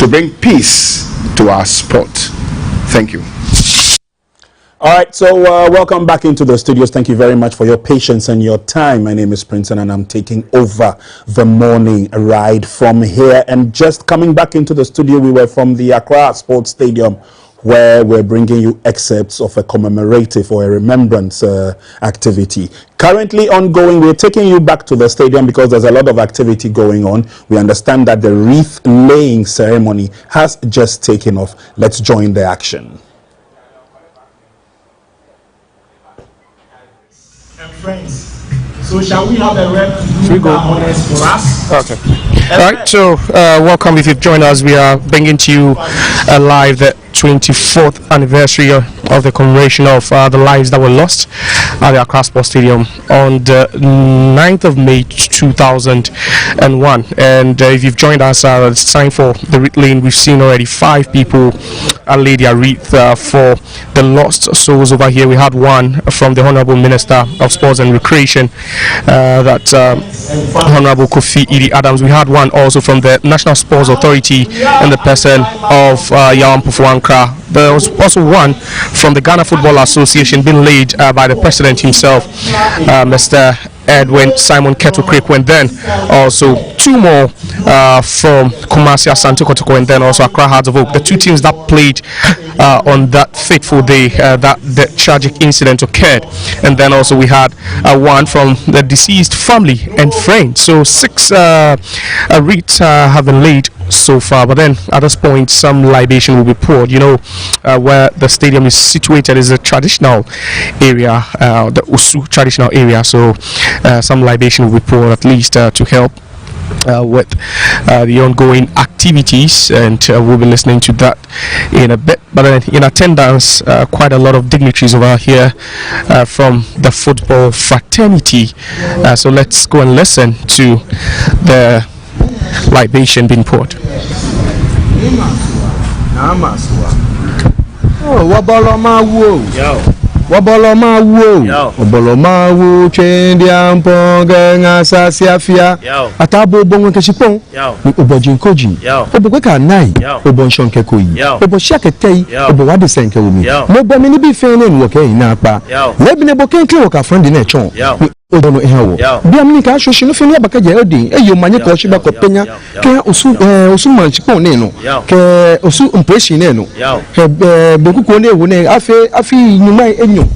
to bring peace to our sport. Thank you. All right, so welcome back into the studios. Thank you very much for your patience and your time. My name is Princeton, and I'm taking over the morning ride from here. And just coming back into the studio, we were from the Accra Sports Stadium, where we're bringing you excerpts of a commemorative or a remembrance activity. Currently ongoing, we're taking you back to the stadium because there's a lot of activity going on. We understand that the wreath laying ceremony has just taken off. Let's join the action. Friends, so shall we have a rep to do honors for us? Okay. All right, so welcome. If you've joined us, we are bringing to you live the 24th anniversary of the commemoration of the lives that were lost at the Accra Sports Stadium on the 9th of May 2001. And if you've joined us, it's time for the wreath laying. We've seen already 5 people lay their wreath for the lost souls over here. We had one from the Honorable Minister of Sports and Recreation, that Honorable Kofi Idi Adams. We had one also from the National Sports Authority in the person of Yawam Pufuankra. There was also one from the Ghana Football Association being laid by the president himself, Mr. Edwin Simon Keto-Krikwe, and then also 2 more from Kumasi Asante Kotoko, and then also Accra Hearts of Oak. The 2 teams that played on that fateful day that the tragic incident occurred. And then also we had one from the deceased family and friends. So 6 wreaths have been laid so far, but then at this point some libation will be poured. You know, where the stadium is situated is a traditional area, the Usu traditional area, so some libation will be poured at least to help with the ongoing activities, and we'll be listening to that in a bit. But then in attendance, quite a lot of dignitaries over here from the football fraternity, so let's go and listen to the libation being poured. Waboloma wo chendi amponga ngasasiafia atabo bongo keshipon obojin koji obogwe ka nai obonshon kekoyi oboshake tei obowade senke omi mo bo mi ni bi fe ne wo ke ina pa le bi ne bo ken kle wo ka friend na echon odono ehawo bia mi ka shoshi no fe ne abakaje odin eyo manye ko shiba ko penya ke osu manchipon ne no ke osu impression ne no boku ko ne wo ne afi nyuma enyo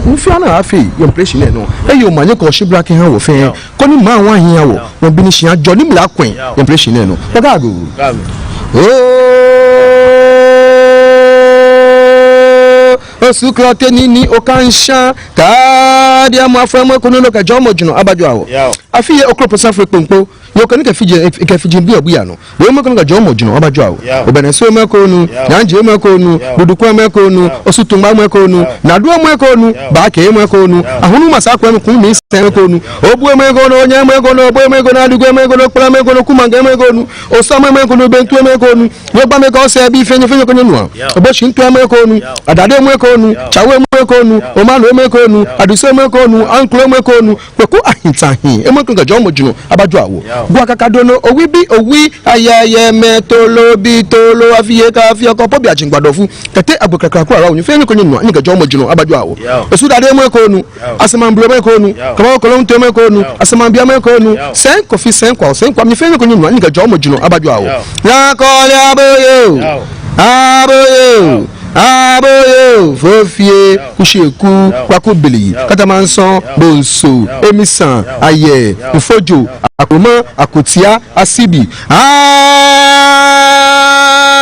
Mfiana afi your impression no eyo manye ko shibra ke ha wo fe ko ni ma wan hia wo won bi ni hia jo ni mla kwen impression no gago Osuklote nini okansha kadi amafamo kono ka jomo juno abajo awo afi okroposa fre pompo yo kan ka fije bi obuya no we mo kono ka jomo juno abajo awo obeneso me konu nanje me konu budukwa me konu osutumba me konu naduo me konu ba ke me konu ahunu masakwa me kun mi sen konu obu me konu onya me konu obu me konu adugo me konu kpla me konu kumanga me konu osama me konu bentu me konu yo ba me ka se bi fenye konu no obo shintu me konu adade me konu chawe me konu omano me konu aduse me konu anklo me konu kweku ahintahin emoko ga jomo juno abajo awo gwa kakadono owi ayaye metolo bitolo afiye ka afiye ko pobi ajingbadofu tete agbokakra ko ara onyu fe ni konyu no ga jomo juno abajo awo esu dade me konu asemamblo me konu kama kolon to me konu asemambia me konu sen kofi sen kwa mi fe ni konyu no ga jomo juno abajo awo na ko le aboyo fofie kusheku kwakobeli katamanson bonso emisan aye ufojo akoma akotia asibi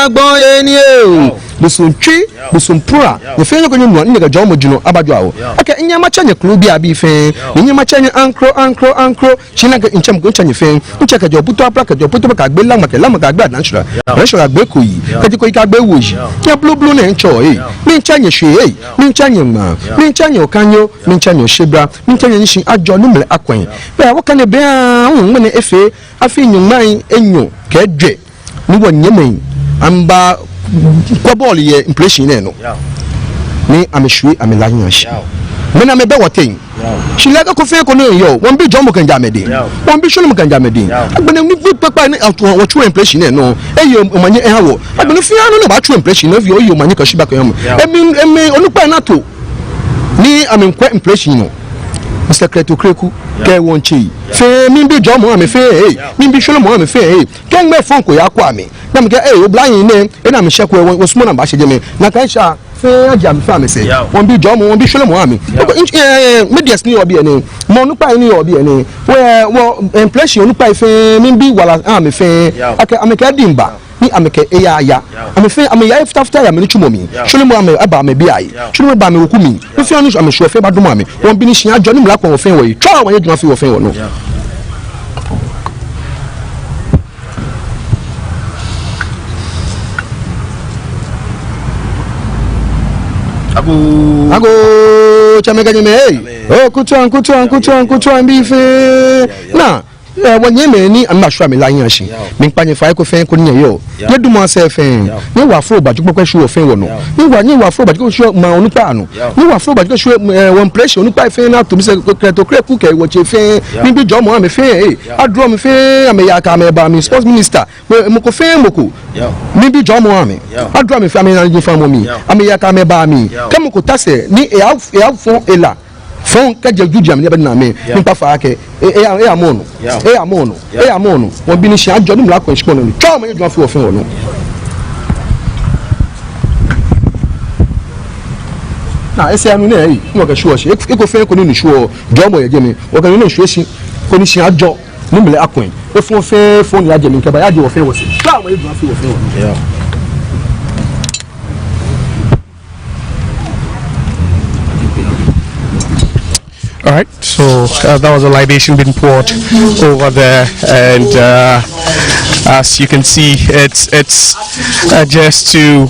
agboye ni o busumpura ne fe nko nyunu ne ga jomo juno abajo awo aka nyama chanye klubi abi fe nyama chanye ankro china ga inchem go chanye fe ncheka jo buto apra ka jo buto ka gbe lama ka gbe adanshura reshura gbe koyi kaji koyi ka gbe woji ya blue na ncho mi chanye hwe mi chanye ma mi chanye okanyo mi chanye shebra mi chanye nishin ajo numle akwen be awokane be nwene efe afi nyuman enyo ka dwe ni wonyemen amba kwa ball ye impression no ni amehwe amelanya mena me be wotin she lega ko fe ko no yo won bi jomo kan jamedi won bi shono kan jamedi agbene mi papa ni wo true impression no eyo omanye hawo agbene fi anu no ba true impression no fi oyo omanye ka shiba kan yam emi onupa na to ni amenkwa impression no Mr. Kretu Kreku ke won chi fe mi bi jomo ame fe mi bi shono mo ame fe ken me fon ko ya kwa me na me ke oblayin ne e na me sheko wo sumo na ba sheje me na kan sha fe ajam fa me say won bi jomo won bi shono mo ame medias ni obi ene mo nu pa ni obi ene wo impression nu pa fe mi bi wala ame fe ake ame ka dimba ni ameke ya amefe ameya after ya me chumo mi shole mo ame aba me bi ai shole mo ba me okumi no fi anu ame shofe ba do mo ame won bi ni hia jo ni mla kwa ofen wo yi twa wa yeduma fi ofen wo no ago chamega nyeme oh kutuan bi fe na wonye me ni amashwa me lan yanshi me panye fa ko fen ko nya yo ye du mo se fen ni wa fro ba jukpo shu ofen wo no ni wa fro ba jukpo shu ma onu pa anu ni wa fro ba jukpo shu won pressure onu pa fen na to me se Kretu Kreku ke wo che fen ni bi jo mo ame fen adro me fen ame ya ka me ba me sports minister mo ko fen mo ko ni bi jo mo ame adro me fen ame na ji fa mo mi ame ya ka me ba mi kam ko tase ni e fon ela fon ka je juju am ne ba na me npa fa ke amono won bi ni sha jo ni mla kwa shiko no twa ma yedwa fi ofin wo no na ese anu na yi mo ka shuo shi e ko fe ko ni shuo jo mo ye je mi o ka ni shuo shi ko ni sha jo ni mle akwen e fon fe fon ya je mi ke ba ya je ofin wo si twa ma yedwa fi ofin wo no All right, so that was a libation being poured over there, and as you can see, it's just to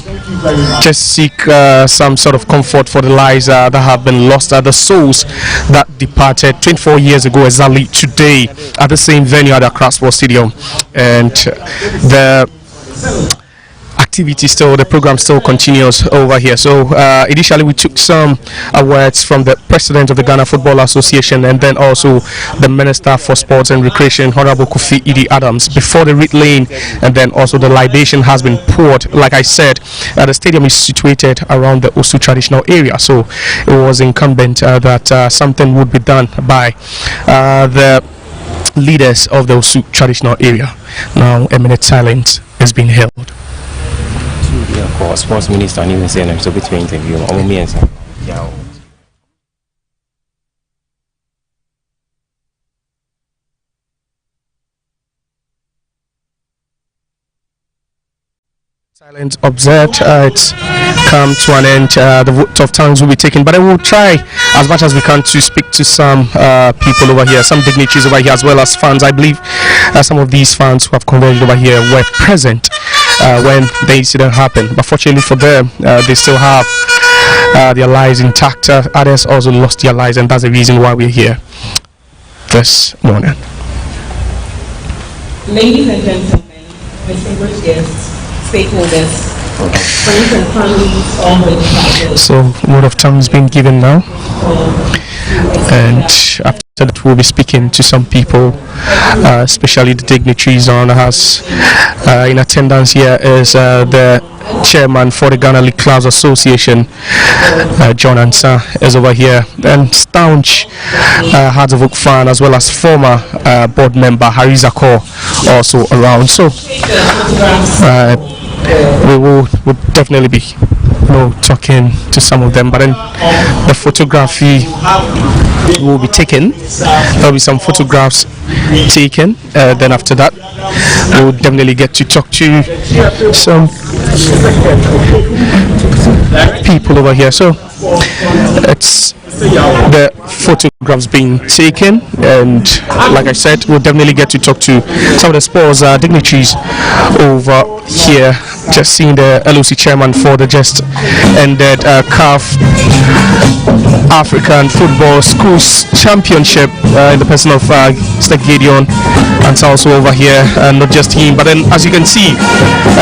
seek some sort of comfort for the lives that have been lost, the souls that departed 24 years ago exactly today at the same venue at Accra Sports Stadium, and the program still continues over here. So initially we took some words from the president of the Ghana Football Association and then also the Minister for Sports and Recreation, Honorable Kofi Idi Adams, before the wreath laying, and then also the libation has been poured. Like I said, the stadium is situated around the Osu traditional area, so it was incumbent that something would be done by the leaders of the Osu traditional area. Now a minute silence is being held. Sports minister and even saying so between interview silence observed. It's come to an end. The vote of tongues will be taken, but I will try as much as we can to speak to some people over here, some dignitaries over here, as well as fans. I believe some of these fans who have converged over here were present when the incident happened, but fortunately for them, they still have their lives intact. Others also lost their lives, and that's the reason why we're here this morning. Ladies and gentlemen, distinguished guests, stakeholders, friends and families, all the so word of tongue is being given now, and after that we'll be speaking to some people, especially the dignitaries. On us in attendance here is the chairman for the Ghana League Clubs Association, John Ansa, is over here, and staunch Hearts of Oak fan, as well as former board member Harry Zakor, also around. So we will definitely be talking to some of them, but then the photography will be taken. There will be some photographs taken, then after that we'll definitely get to talk to some people over here. So it's the photographs being taken, and like I said, we'll definitely get to talk to some of the sports dignitaries over here just seeing the LOC chairman for the just ended CAF African Football Schools Championship in the person of Mr. Gideon, and it's also over here, not just him, but then as you can see,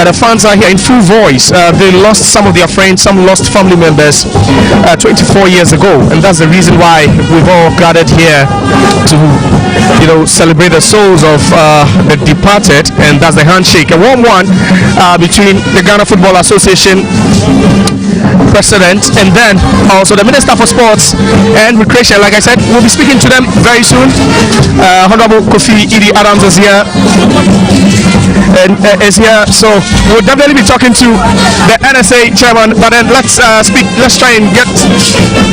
the fans are here in full voice. They lost some of their friends, some lost family members 24 years ago, and that's the reason why we've all gathered here to, you know, celebrate the souls of the departed, and that's the handshake, a warm one between the Ghana Football Association president and then also the Minister for Sports and Recreation. Like I said, we'll be speaking to them very soon. Honorable Kofi Idi Adams is here, so we'll definitely be talking to the NSA chairman, but then let's try and get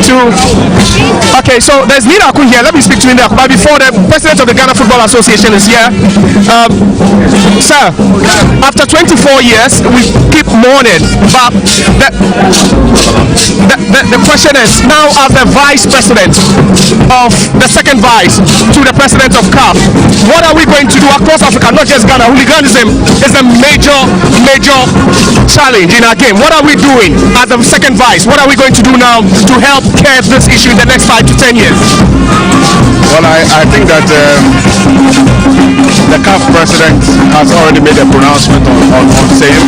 to, okay, so there's Nida Aku here. Let me speak to Nida Aku, but before, the president of the Ghana Football Association is here. Sir, after 24 years we keep mourning, but the question is, now as the vice president of the second vice to the president of CAF, what are we going to do across Africa, not just Ghana? Hooliganism is a major challenge in our game. What are we doing as the second vice? What are we going to do now to help curb this issue in the next 5 to 10 years? Well, I think that the CAF president has already made a pronouncement on same.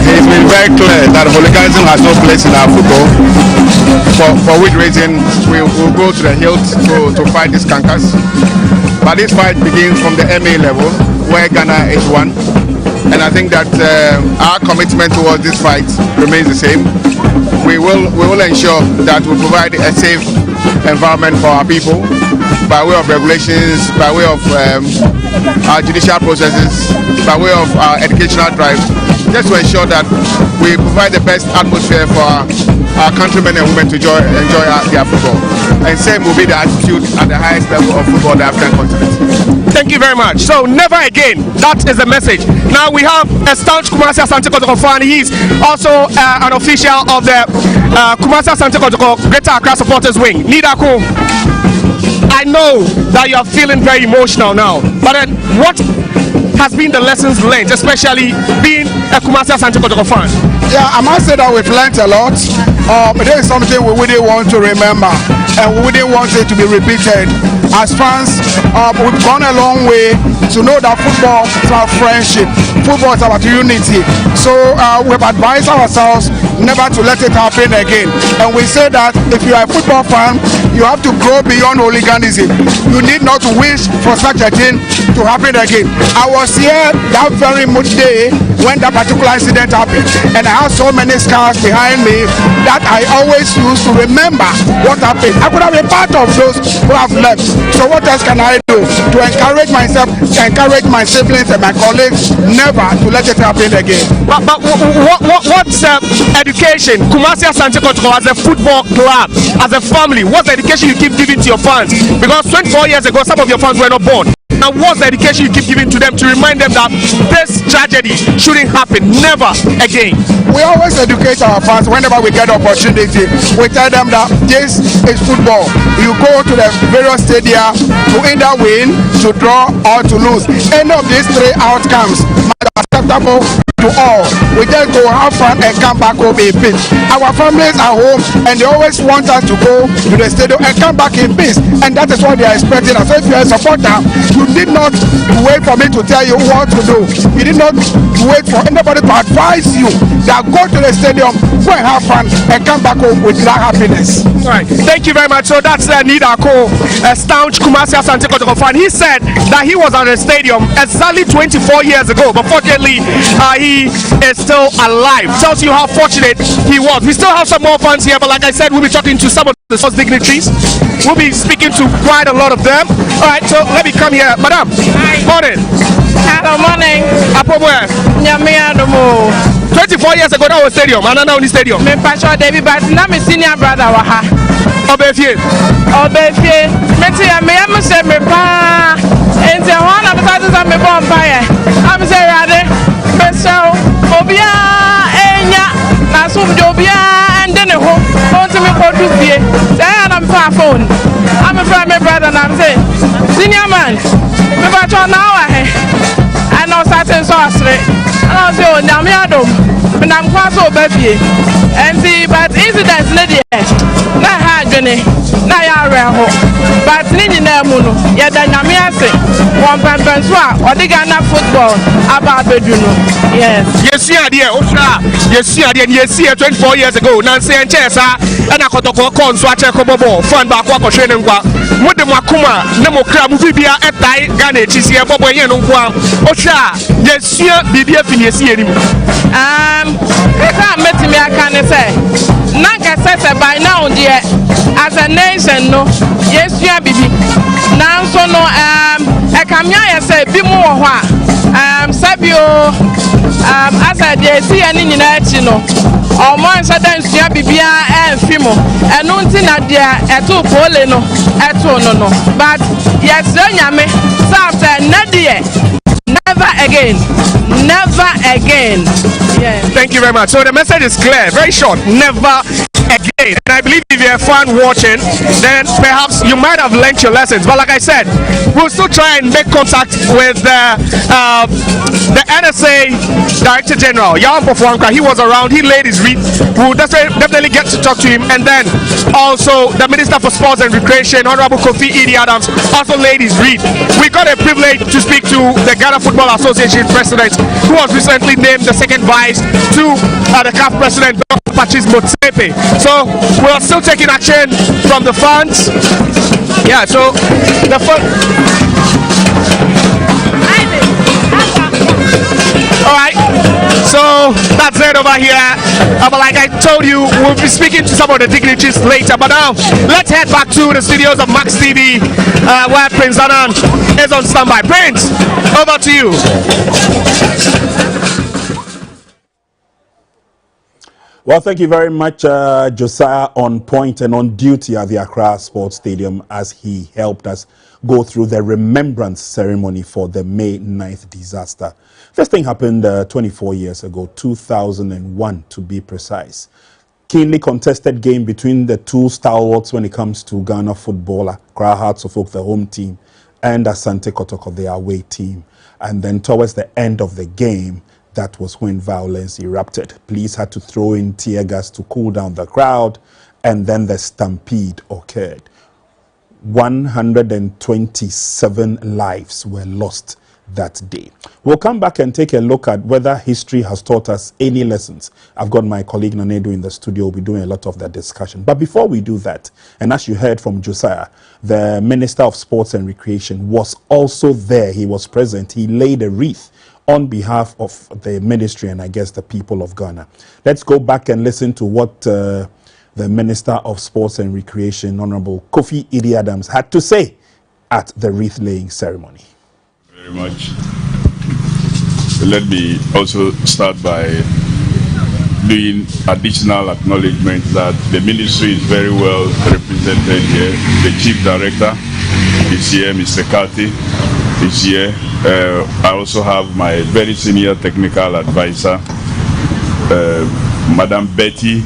He's been very clear that hooliganism has no place in our football, for which reason we will go to the hilt to fight these cankers. But this fight begins from the MA level, where Ghana is one, and I think that our commitment towards this fight remains the same. We will ensure that we provide a safe environment for our people by way of regulations, by way of our judicial processes, by way of our educational drive, just to ensure that we provide the best atmosphere for our countrymen and women to enjoy their football. And same will be the attitude at the highest level of football on the African continent. Thank you very much. So never again, that is the message. Now we have a staunch Kumasi Asante Kotoko fan. He's also an official of the Kumasi Asante Kotoko Greater Accra Supporters Wing. Nida Aku, I know that you are feeling very emotional now, but then what has been the lessons learned, especially being a Kumasi Asante Kotoko fan? Yeah, I must say that we've learned a lot. There is something we wouldn't want to remember, and we wouldn't want it to be repeated. As fans, we've gone a long way to know that football is about friendship, football is about unity. So we've advised ourselves never to let it happen again. And we say that if you are a football fan, you have to grow beyond hooliganism. You need not wish for such a thing to happen again. I was here that very day when that particular incident happened, and I have so many scars behind me that I always used to remember what happened. I could have been part of those who have left. So what else can I do to encourage myself, to encourage my siblings and my colleagues never to let it happen again? But what's education? Kumasi Asante Kotoko as a football club, as a family, what's the education you keep giving to your fans? Because 24 years ago, some of your fans were not born. Now, what's the education you keep giving to them to remind them that this tragedy shouldn't happen, never again? We always educate our fans whenever we get opportunity. We tell them that this is football. You go to the various stadia to either win, to draw, or to lose. Any of these three outcomes are acceptable to all. We just go have fun and come back home in peace. Our families are home and they always want us to go to the stadium and come back in peace, and that is what they are expecting us. So if you are a supporter, you did not wait for me to tell you what to do. You did not wait for anybody to advise you that go to the stadium, go and have fun and come back home with that happiness. All right, thank you very much. So that's Nida Aku, a staunch Kumasi Asante Kotoko fan. He said that he was at the stadium exactly 24 years ago, but fortunately he is still alive. Tells you how fortunate he was. We still have some more fans here, but like I said, we'll be talking to some of the sports dignitaries. We'll be speaking to quite a lot of them. All right, so let me come here. Madam, morning. Hello, morning. From where? 24 years ago, that was stadium. And now in the stadium. Me pastor David, but now my senior brother waha. Obefie. Me tia me am say me pa. Enti one of the times I'm me born fire. I'm say rade. Me so obia enya na so obia ende ne ho. Onto me ko do fie. Say I'm pa phone. I'm a friend my brother and I'm say senior man. Me pastor now I know certain sorcery. I say oh nyame adom me nam kwa so ba fie enti but incidents ne de na ha adwene na ya reho but ni nyina mu no ye da nyame ase won pempenso a odiga na football aba bedu no yes yesia de osha yesia de yesia 24 years ago na say enchesa na kotoko konso ache kobobo fan ba kwa kohwe ne ngwa mode makoma ne mokra mu bibia etai Ghana echisie bobo yen no ngwa osha yesia bibia finiesie nim kaka metimi aka ne say na ka sese by now there as a nation no yesia bibi na so no ekamia ye say bi mu wo ho a sabio asa de si ani nyina achi no o mo nsa dan sua bibia enfimo enu nti na de eto pole no eto no but yes nyame after nadie never again yeah. Thank you very much. So the message is clear, very short, never again. And I believe if you're a fan watching, then perhaps you might have learned your lessons. But like I said, we'll still try and make contact with the NSA Director General, Jan Pofuanka. He was around, he laid his wreath. We'll definitely get to talk to him. And then also the Minister for Sports and Recreation, Honorable Kofi Idi Adams, also laid his wreath. We got a privilege to speak to the Ghana Football Association President, who was recently named the second vice to the CAF President, Dr. Patrice Motsepe. So we are still taking action from the fans. Yeah, so the Alright, so that's it over here. But like I told you, we'll be speaking to some of the dignitaries later. But now, let's head back to the studios of Max TV, where Prince Anan is on standby. Prince, over to you. Well, thank you very much, Josiah, on point and on duty at the Accra Sports Stadium as he helped us go through the remembrance ceremony for the May 9th disaster. First thing happened 24 years ago, 2001 to be precise. Keenly contested game between the two stalwarts when it comes to Ghana football, Accra Hearts of Oak, the home team, and Asante Kotoko, the away team. And then towards the end of the game, that was when violence erupted. Police had to throw in tear gas to cool down the crowd, and then the stampede occurred. 127 lives were lost that day. We'll come back and take a look at whether history has taught us any lessons. I've got my colleague Nanedo in the studio. We'll be doing a lot of that discussion. But before we do that, and as you heard from Josiah, the Minister of Sports and Recreation was also there. He was present. He laid a wreath on behalf of the ministry and I guess the people of Ghana. Let's go back and listen to what the Minister of Sports and Recreation, Honorable Kofi Idi Adams, had to say at the wreath laying ceremony. Very much. Let me also start by doing additional acknowledgement that the ministry is very well represented here. The Chief Director is here, Mr. Kati is here. I also have my very senior technical advisor, Madam Betty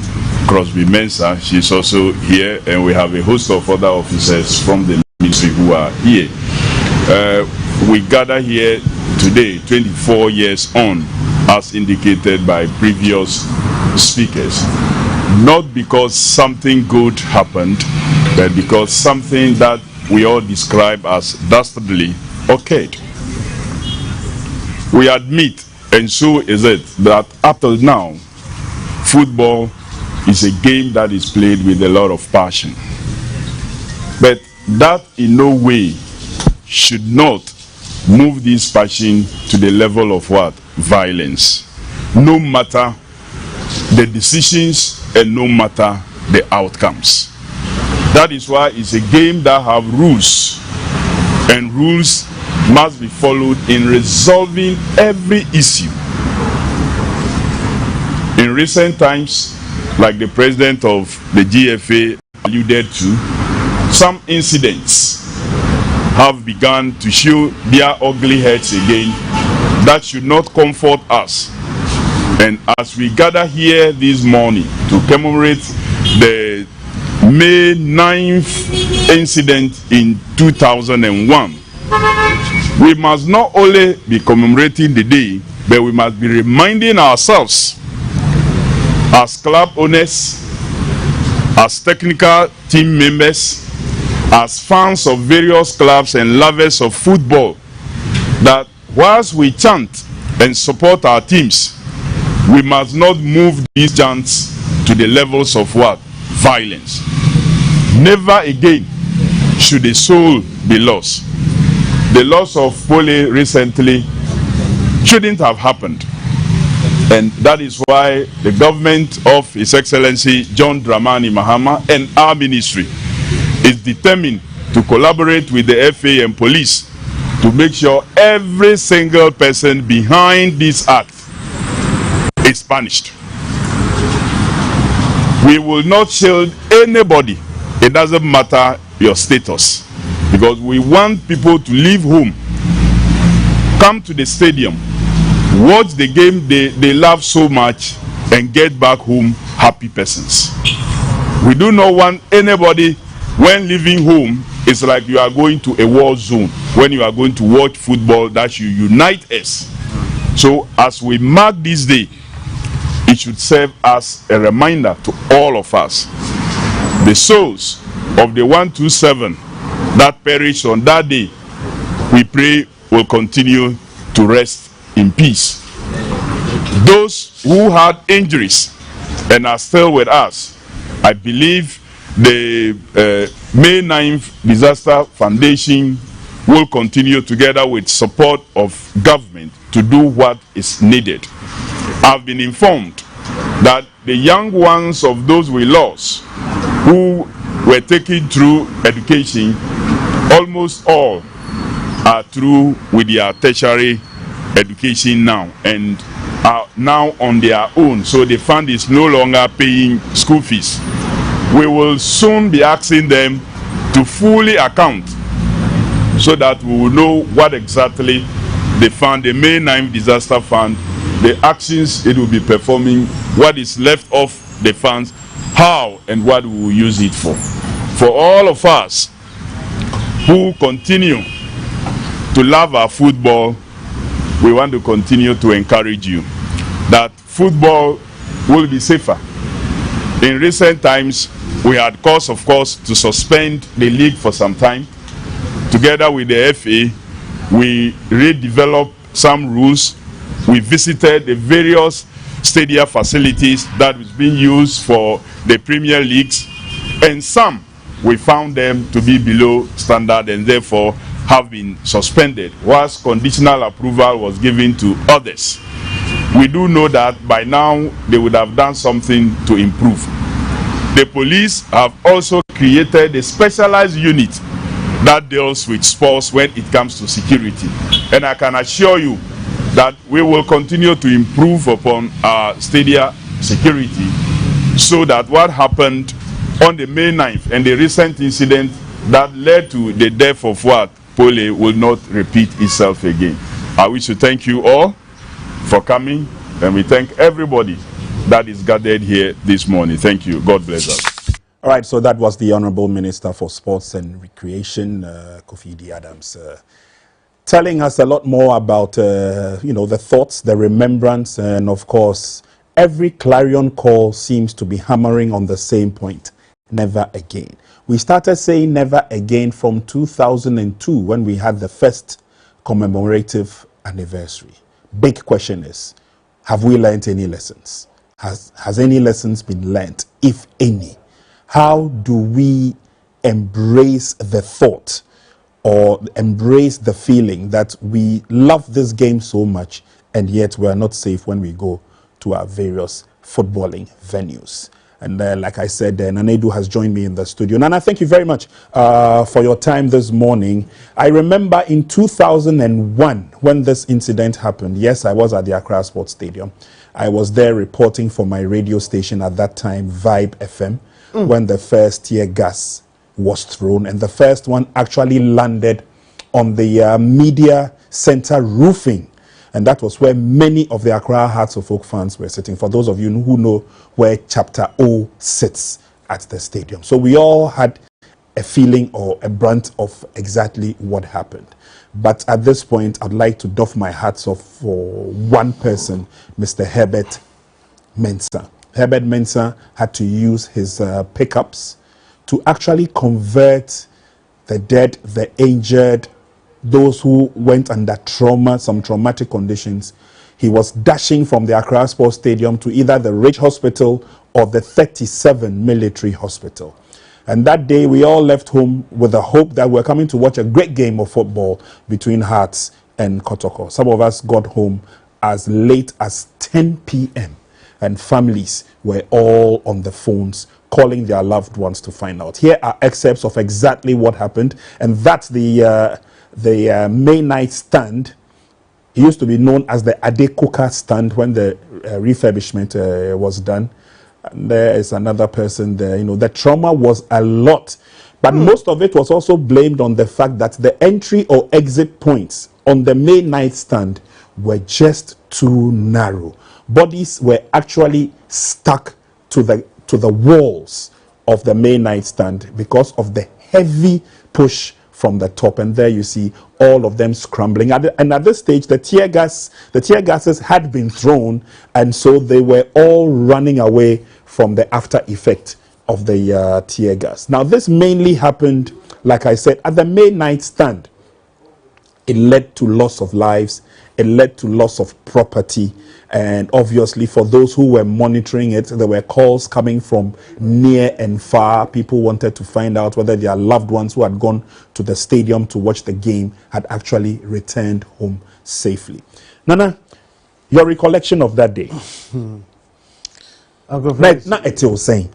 Crosby Mensah. She's also here, and we have a host of other officers from the ministry who are here. We gather here today, 24 years on, as indicated by previous speakers, not because something good happened, but because something that we all describe as dastardly occurred. We admit, and so is it, that up till now, football is a game that is played with a lot of passion. But that in no way should not move this passion to the level of what? Violence. No matter the decisions and no matter the outcomes. That is why it's a game that have rules, and rules must be followed in resolving every issue. In recent times, like the president of the GFA alluded to, some incidents have begun to show their ugly heads again. That should not comfort us. And as we gather here this morning to commemorate the May 9th incident in 2001, we must not only be commemorating the day, But we must be reminding ourselves, as club owners, as technical team members, as fans of various clubs and lovers of football, that whilst we chant and support our teams, we must not move these chants to the levels of what? Violence. Never again should a soul be lost. The loss of Pole recently shouldn't have happened. And that is why the government of His Excellency John Dramani Mahama and our ministry is determined to collaborate with the FA and police to make sure every single person behind this act is punished. We will not shield anybody. It doesn't matter your status, because we want people to leave home, come to the stadium, watch the game they love so much, and get back home happy persons. We do not want anybody, when leaving home, it's like you are going to a war zone. When you are going to watch football, that should unite us. So as we mark this day, it should serve as a reminder to all of us. The souls of the 127 that perished on that day, we pray will continue to rest in peace. Those who had injuries and are still with us, I believe the May 9th Disaster Foundation will continue, together with support of government, to do what is needed. I've been informed that the young ones of those we lost, who were taken through education, almost all are through with their tertiary education now and are now on their own. So the fund is no longer paying school fees. We will soon be asking them to fully account, so that we will know what exactly the fund, the May 9th Disaster Fund, the actions it will be performing, what is left of the funds, how and what we will use it for. For all of us who continue to love our football, we want to continue to encourage you that football will be safer. In recent times, we had cause, of course, to suspend the league for some time. Together with the FA, we redeveloped some rules. We visited the various stadia facilities that was being used for the Premier Leagues, and some we found them to be below standard and therefore have been suspended, whilst conditional approval was given to others. We do know that by now they would have done something to improve. The police have also created a specialized unit that deals with sports when it comes to security. And I can assure you that we will continue to improve upon our stadia security, so that what happened on the May 9th and the recent incident that led to the death of what Pole will not repeat itself again. I wish to thank you all for coming, and we thank everybody that is gathered here this morning. Thank you. God bless us. All right, so that was the Honorable Minister for Sports and Recreation, Kofi D. Adams, telling us a lot more about, the thoughts, the remembrance, and of course, every clarion call seems to be hammering on the same point: never again. We started saying never again from 2002 when we had the first commemorative anniversary. Big question is, have we learned any lessons? Has any lessons been learned, if any? How do we embrace the thought or embrace the feeling that we love this game so much and yet we are not safe when we go to our various footballing venues? And like I said, Nanedu has joined me in the studio. Nana, thank you very much for your time this morning. I remember in 2001 when this incident happened. Yes, I was at the Accra Sports Stadium. I was there reporting for my radio station at that time, Vibe FM, when the first tear gas was thrown. And the first one actually landed on the media center roofing. And that was where many of the Accra Hearts of Oak fans were sitting, for those of you who know where Chapter O sits at the stadium. So we all had a feeling or a brunt of exactly what happened. But at this point, I'd like to doff my hats off for one person, Mr. Herbert Mensah. Herbert Mensah had to use his pickups to actually convert the dead, the injured, those who went under trauma, some traumatic conditions. He was dashing from the Accra Sports Stadium to either the Ridge Hospital or the 37 Military Hospital. And that day, we all left home with the hope that we're coming to watch a great game of football between Hearts and Kotoko. Some of us got home as late as 10 p.m. and families were all on the phones calling their loved ones to find out. Here are excerpts of exactly what happened, and that's the May night stand. It used to be known as the Adekoka stand when the refurbishment was done. And there is another person there. You know, the trauma was a lot, but most of it was also blamed on the fact that the entry or exit points on the May night stand were just too narrow. Bodies were actually stuck to the walls of the May night stand because of the heavy push from the top. And there you see all of them scrambling. And at this stage, the tear gases had been thrown, and so they were all running away from the after effect of the tear gas. Now, this mainly happened, like I said, at the May night stand. It led to loss of lives. It led to loss of property. And obviously, for those who were monitoring it, there were calls coming from near and far. People wanted to find out whether their loved ones who had gone to the stadium to watch the game had actually returned home safely. Nana, your recollection of that day? I'll go first. Not at all saying.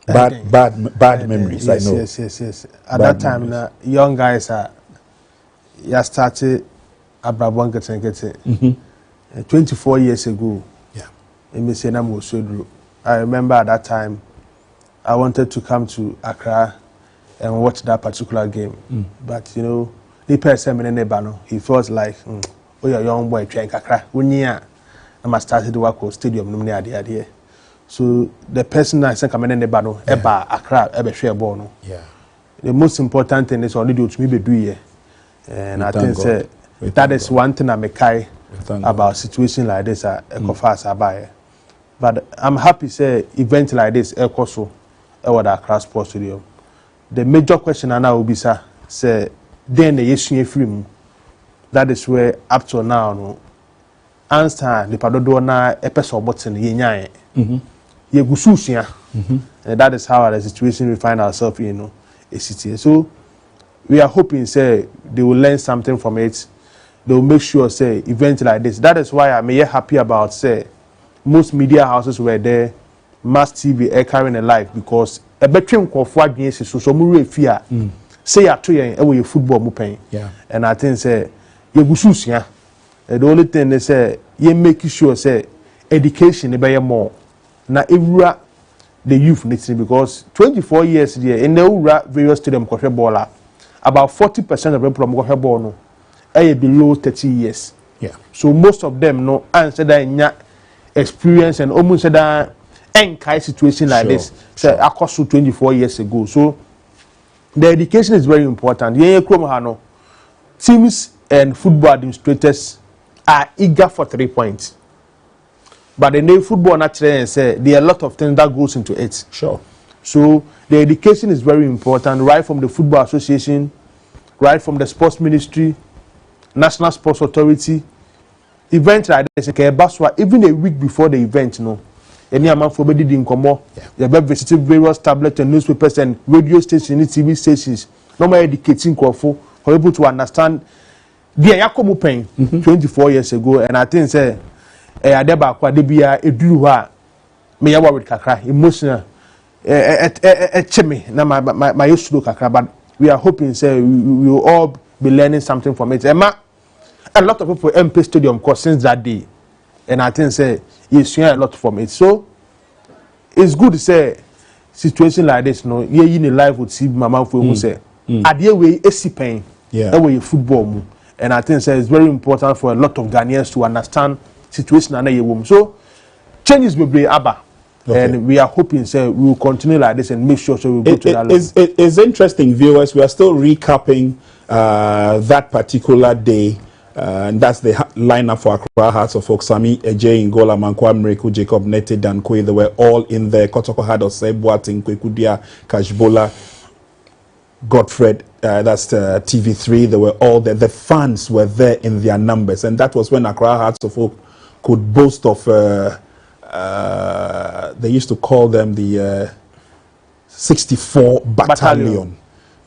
Bad memories, yes, I know. Yes. At that time, young guys are. I started Abrabon getting 24 years ago. I remember at that time I wanted to come to Accra and watch that particular game. But you know, the person in the he felt like, oh, you're a young boy trying Accra. I started to work at stadium. So the person I said coming in the bano, Accra, the most important thing is only do to me be and I think that is one thing I make about situation like this at Ecofa's But I'm happy say event like this Ecoso the Accra Sports Stadium. The major question I now will be say then the issue free. That is where up to now no answer the padodo na episode button yenyaye. And that is how the situation we find ourselves in a city. So we are hoping say they will learn something from it. They will make sure say events like this. That is why I'm happy about say most media houses were there, mass TV are carrying a life because a between forward against so more fear. Say at 2 a.m. football mupeng. Yeah. And I think say you gususia. The only thing they say you make sure say education be more. Na every the youth needs because 24 years there in the various stadium coffee baller. About 40% of them from Gohabon are below 30 years. Yeah. So most of them no answer that experience and almost that kind situation like this. So I cost 24 years ago. So the education is very important. Teams and football administrators are eager for 3 points. But the new football naturally say there are a lot of things that goes into it. Sure. So the education is very important, right from the Football Association, right from the Sports Ministry, National Sports Authority. Event like this, even a week before the event, any amount for bedi in Komo, you have visited various tablets and newspapers and radio stations, TV stations, normally educating for able to understand the Yakomo pain 24 years ago, and I think say Adeba Kwadebia Eduha me yawa with kakra emotional chemi na my used to do kakra, but we are hoping say we will all be learning something from it. Emma, a lot of people MP Stadium course since that day, and I think say you see a lot from it. So it's good to say situation like this, no, you in life would see mama for who say at the way AC pain, that way football, and I think say it's very important for a lot of Ghanaians to understand situation and so changes will be aba. Okay. And we are hoping we will continue like this and make sure we go to that level. It's interesting, viewers. We are still recapping that particular day. And that's the lineup for Accra Hearts of Oak. Sami, Eje, Ngola, Mankwa, Mreku, Jacob, Nete, Dankwe. They were all in there. Kotoko had Osei, Boateng, Kwekudia, Kashbola, Godfred, that's TV3. They were all there. The fans were there in their numbers. And that was when Accra Hearts of Oak could boast of, they used to call them the 64 Battalion,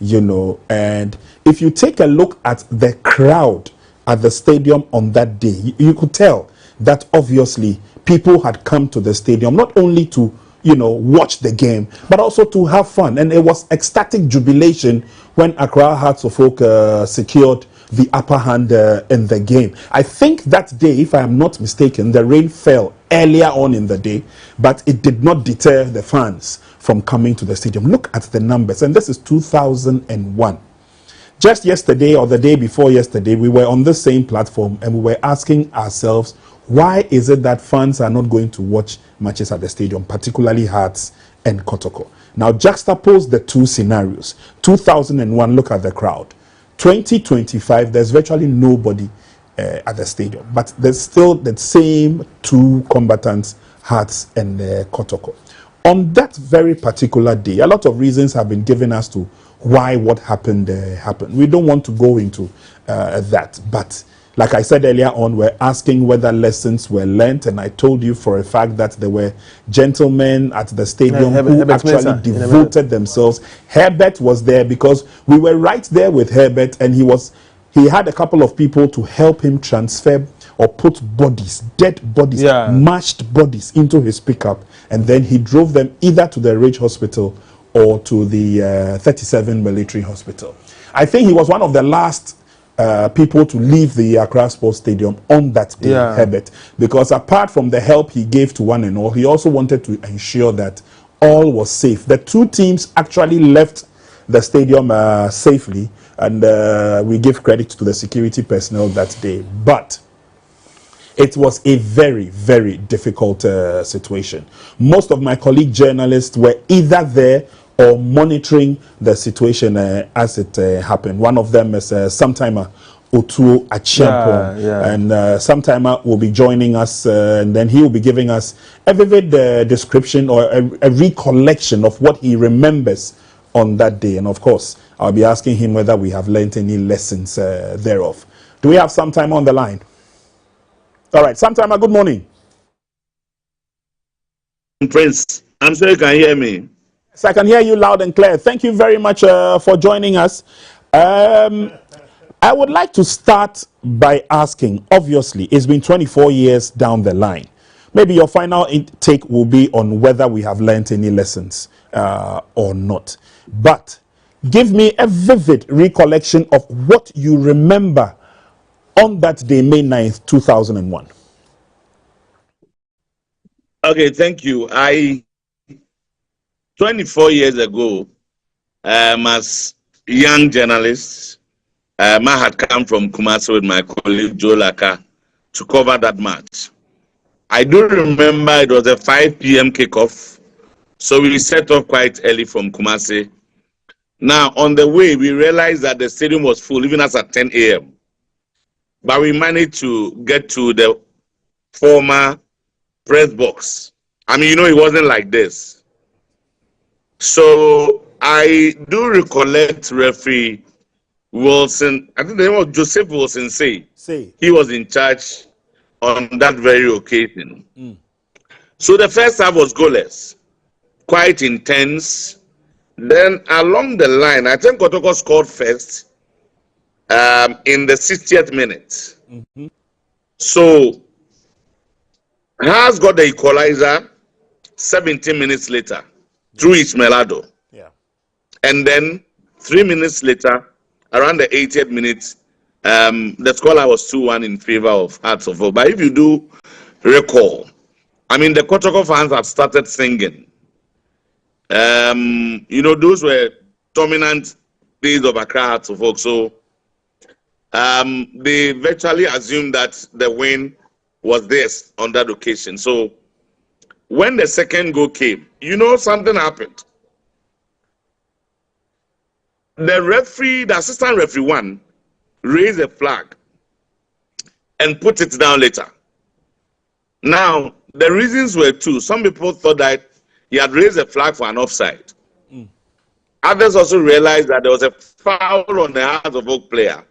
you know. And if you take a look at the crowd at the stadium on that day, you could tell that obviously people had come to the stadium not only to, you know, watch the game, but also to have fun. And it was ecstatic jubilation when Accra Hearts of Oak secured the upper hand in the game. I think that day, if I am not mistaken, the rain fell earlier on in the day, but it did not deter the fans from coming to the stadium. Look at the numbers, and this is 2001. Just yesterday or the day before yesterday, we were on the same platform and we were asking ourselves, why is it that fans are not going to watch matches at the stadium, particularly Hearts and Kotoko? Now, juxtapose the two scenarios. 2001, look at the crowd. 2025, there's virtually nobody at the stadium, but there's still the same two combatants, Hearts and Kotoko. On that very particular day, a lot of reasons have been given as to why what happened happened. We don't want to go into that, but like I said earlier on, we're asking whether lessons were learnt, and I told you for a fact that there were gentlemen at the stadium who actually devoted themselves. Herbert was there because we were right there with Herbert, and he had a couple of people to help him transfer or put bodies, dead bodies, mashed bodies into his pickup, and then he drove them either to the Ridge Hospital or to the 37 Military Hospital. I think he was one of the last people to leave the Accra Sports Stadium on that day, Herbert, because apart from the help he gave to one and all, he also wanted to ensure that all was safe. The two teams actually left the stadium safely, and we give credit to the security personnel that day. But it was a very, very difficult situation. Most of my colleague journalists were either there or monitoring the situation as it happened. One of them is Samtimer Otuo Achiampong, and Samtimer will be joining us, and then he will be giving us a vivid description or a recollection of what he remembers on that day. And of course, I'll be asking him whether we have learned any lessons thereof. Do we have Samtimer on the line? All right, Samtimer, good morning. Prince, I'm sure you can hear me. So I can hear you loud and clear. Thank you very much for joining us. I would like to start by asking, obviously, it's been 24 years down the line. Maybe your final take will be on whether we have learned any lessons or not. But give me a vivid recollection of what you remember on that day, May 9th, 2001. Okay, thank you. 24 years ago, as young journalists, I had come from Kumasi with my colleague Joe Laka to cover that match. I do remember it was a 5 p.m. kickoff, so we set off quite early from Kumasi. Now, on the way, we realized that the stadium was full, even as at 10 a.m. But we managed to get to the former press box. I mean, you know, it wasn't like this. So I do recollect referee Wilson, I think the name was Joseph Wilson, say he was in charge on that very occasion. So the first half was goalless, quite intense. Then along the line, I think Kotoko scored first in the 60th minute. So Haas got the equalizer 17 minutes later through Ismailado. And then 3 minutes later, around the 80th minute, the scoreline was 2-1 in favor of Hearts of Oak. But if you do recall, I mean, the Kotoko fans have started singing. You know, those were dominant days of Accra Hearts of Oak. So they virtually assumed that the win was theirs on that occasion. So when the second goal came, you know something happened. The referee, the assistant referee one, raised a flag and put it down later. Now, the reasons were two. Some people thought that he had raised a flag for an offside. Others also realized that there was a foul on the Hearts of Oak player,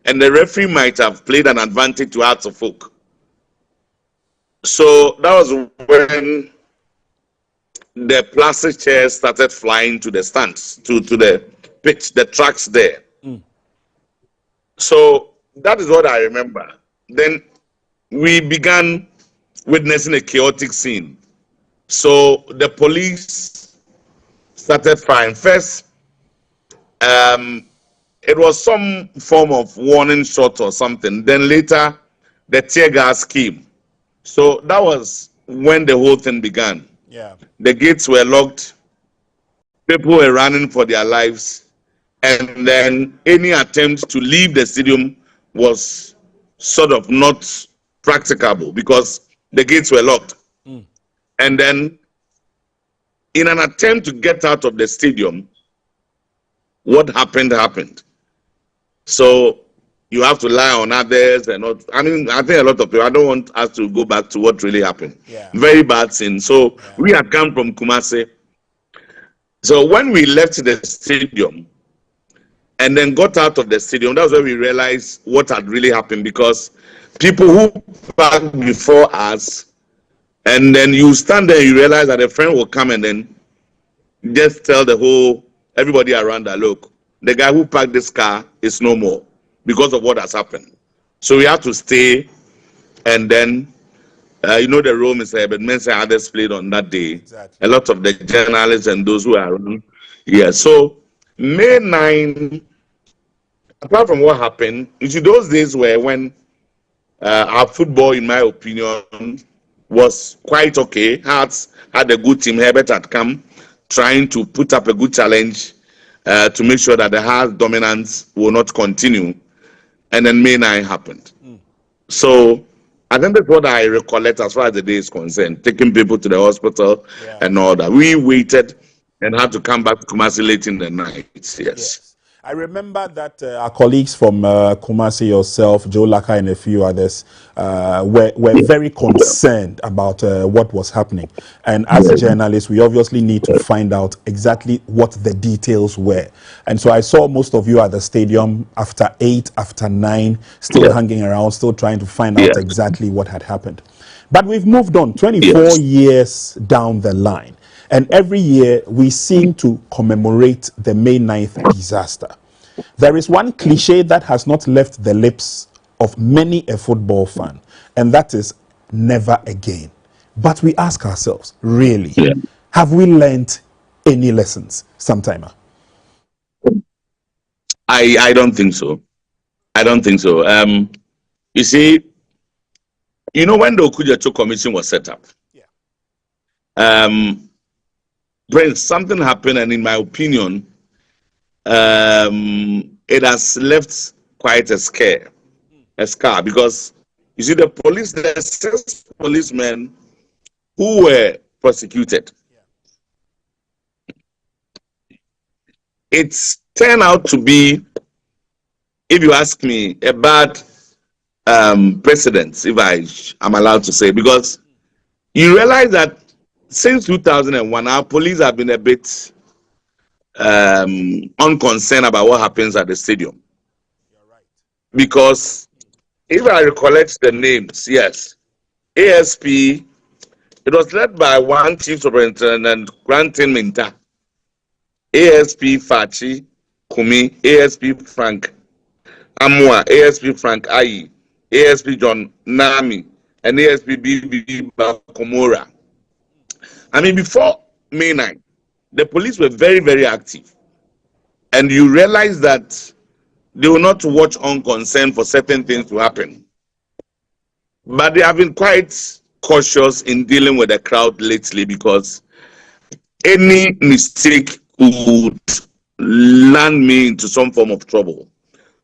and the referee might have played an advantage to Hearts of Oak. So that was when the plastic chairs started flying to the stands, to the pitch, the tracks there. So that is what I remember. Then we began witnessing a chaotic scene. So the police started firing. First, it was some form of warning shot or something. Then later, the tear gas came. So that was when the whole thing began. Yeah. The gates were locked. People were running for their lives. And then any attempt to leave the stadium was sort of not practicable because the gates were locked. And then in an attempt to get out of the stadium, what happened. So you have to lie on others and not. I mean, I think a lot of people, I don't want us to go back to what really happened. Yeah. Very bad scene. So we had come from Kumasi. So when we left the stadium and then got out of the stadium, that's where we realized what had really happened, because people who parked before us, and then you stand there, you realize that a friend will come and then just tell everybody around that, look, the guy who parked this car is no more because of what has happened. So we have to stay, and then, the role Mr. Herbert Mensah and others played on that day. Exactly. A lot of the journalists and those who are around. Yeah, so May 9, apart from what happened, you see, those days were when our football, in my opinion, was quite okay. Hearts had a good team. Herbert had come trying to put up a good challenge to make sure that the Hearts dominance will not continue. And then May 9 happened. So I think that's what I recollect as far as the day is concerned, taking people to the hospital and all that. We waited and had to come back to Kumasi late in the night. Yes. I remember that our colleagues from Kumasi, yourself, Joe Laka, and a few others were very concerned about what was happening. And as journalists, we obviously need to find out exactly what the details were. And so I saw most of you at the stadium after 8, after 9, still hanging around, still trying to find out exactly what had happened. But we've moved on 24 years down the line. And every year we seem to commemorate the May 9th disaster. There is one cliche that has not left the lips of many a football fan, and that is never again. But we ask ourselves, really, have we learned any lessons sometime? I don't think so. I don't think so. You see, when the Okujacho Commission was set up, Prince, something happened, and in my opinion, it has left quite a scar, because you see, the 6 policemen who were prosecuted, it's turned out to be, if you ask me, a bad precedent, if I am allowed to say, because you realize that since 2001, our police have been a bit unconcerned about what happens at the stadium. Because if I recollect the names, yes, ASP, it was led by one chief superintendent, Grantin Minta, ASP Fachi Kumi, ASP Frank Amua, ASP Frank Ayi, ASP John Nami, and ASP BB Bakomora. I mean, before May 9, the police were very, very active. And you realize that they will not watch unconcerned for certain things to happen. But they have been quite cautious in dealing with the crowd lately, because any mistake would land me into some form of trouble.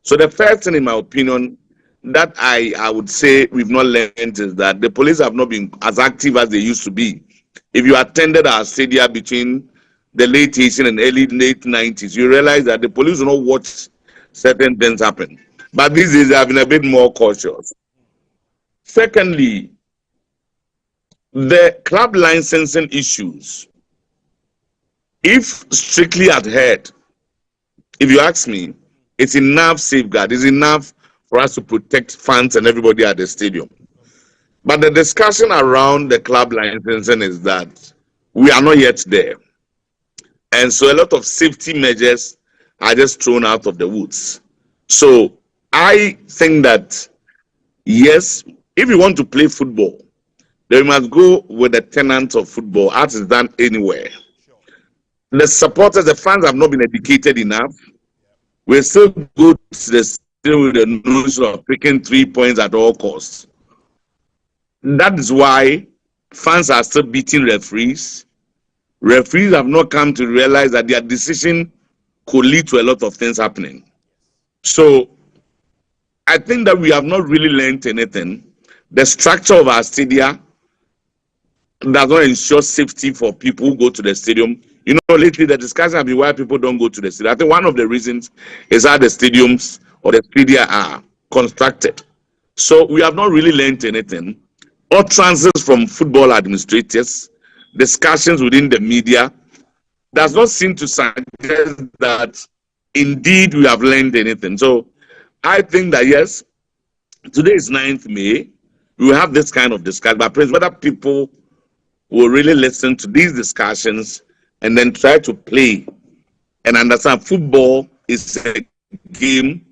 So the first thing, in my opinion, that I would say we've not learned is that the police have not been as active as they used to be if you attended our stadium between the late 80s and late 90s, you realize that the police will not watch certain things happen. But these days, they have been a bit more cautious. Secondly, the club licensing issues, if strictly adhered, if you ask me, it's enough safeguard, it's enough for us to protect fans and everybody at the stadium. But the discussion around the club licensing is that we are not yet there. And so a lot of safety measures are just thrown out of the woods. So I think that, yes, if you want to play football, then we must go with the tenets of football, as is done anywhere. The supporters, the fans have not been educated enough. We still go to the stadium with the notion of picking 3 points at all costs. That is why fans are still beating referees. Referees have not come to realize that their decision could lead to a lot of things happening. So I think that we have not really learned anything. The structure of our stadia does not ensure safety for people who go to the stadium. You know, lately the discussion has been why people don't go to the stadium. I think one of the reasons is how the stadiums or the stadia are constructed. So we have not really learned anything. Utterances from football administrators, discussions within the media, does not seem to suggest that indeed we have learned anything. So I think that yes, today is 9th May. We will have this kind of discussion, but Prince, whether people will really listen to these discussions and then try to play and understand football is a game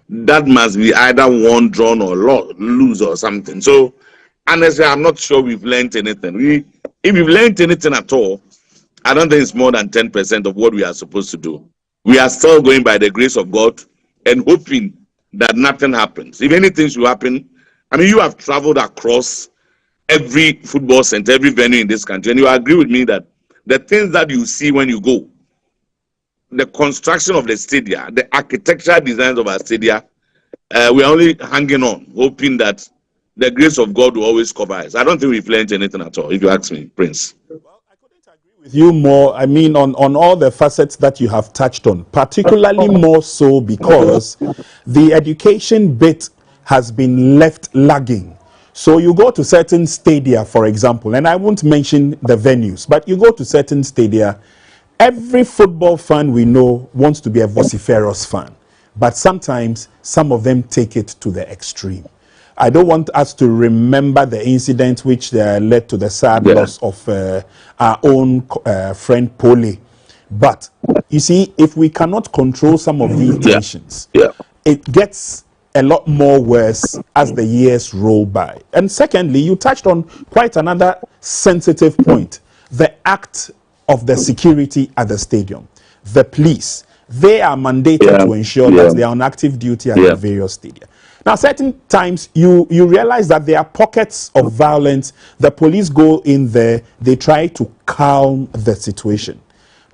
that must be either won, drawn, or lose or something. So honestly, I'm not sure we've learned anything. If we've learned anything at all, I don't think it's more than 10% of what we are supposed to do. We are still going by the grace of God and hoping that nothing happens. If anything should happen, I mean, you have traveled across every football center, every venue in this country, and you agree with me that the things that you see when you go, the construction of the stadia, the architectural designs of our stadia, we are only hanging on, hoping that the grace of God will always cover us. I don't think we've learned anything at all, if you ask me, Prince. Well, I couldn't agree with you more. I mean, on all the facets that you have touched on, particularly more so because the education bit has been left lagging. So you go to certain stadia, for example, and I won't mention the venues, but you go to certain stadia, every football fan we know wants to be a vociferous fan, but sometimes some of them take it to the extreme. I don't want us to remember the incident which led to the sad loss of our own friend Pole. But you see, if we cannot control some of these tensions, it gets a lot more worse as the years roll by. And secondly, you touched on quite another sensitive point, the act of the security at the stadium. The police, they are mandated to ensure that they are on active duty at the various stadia. Now, certain times you realize that there are pockets of violence. The police go in there, they try to calm the situation.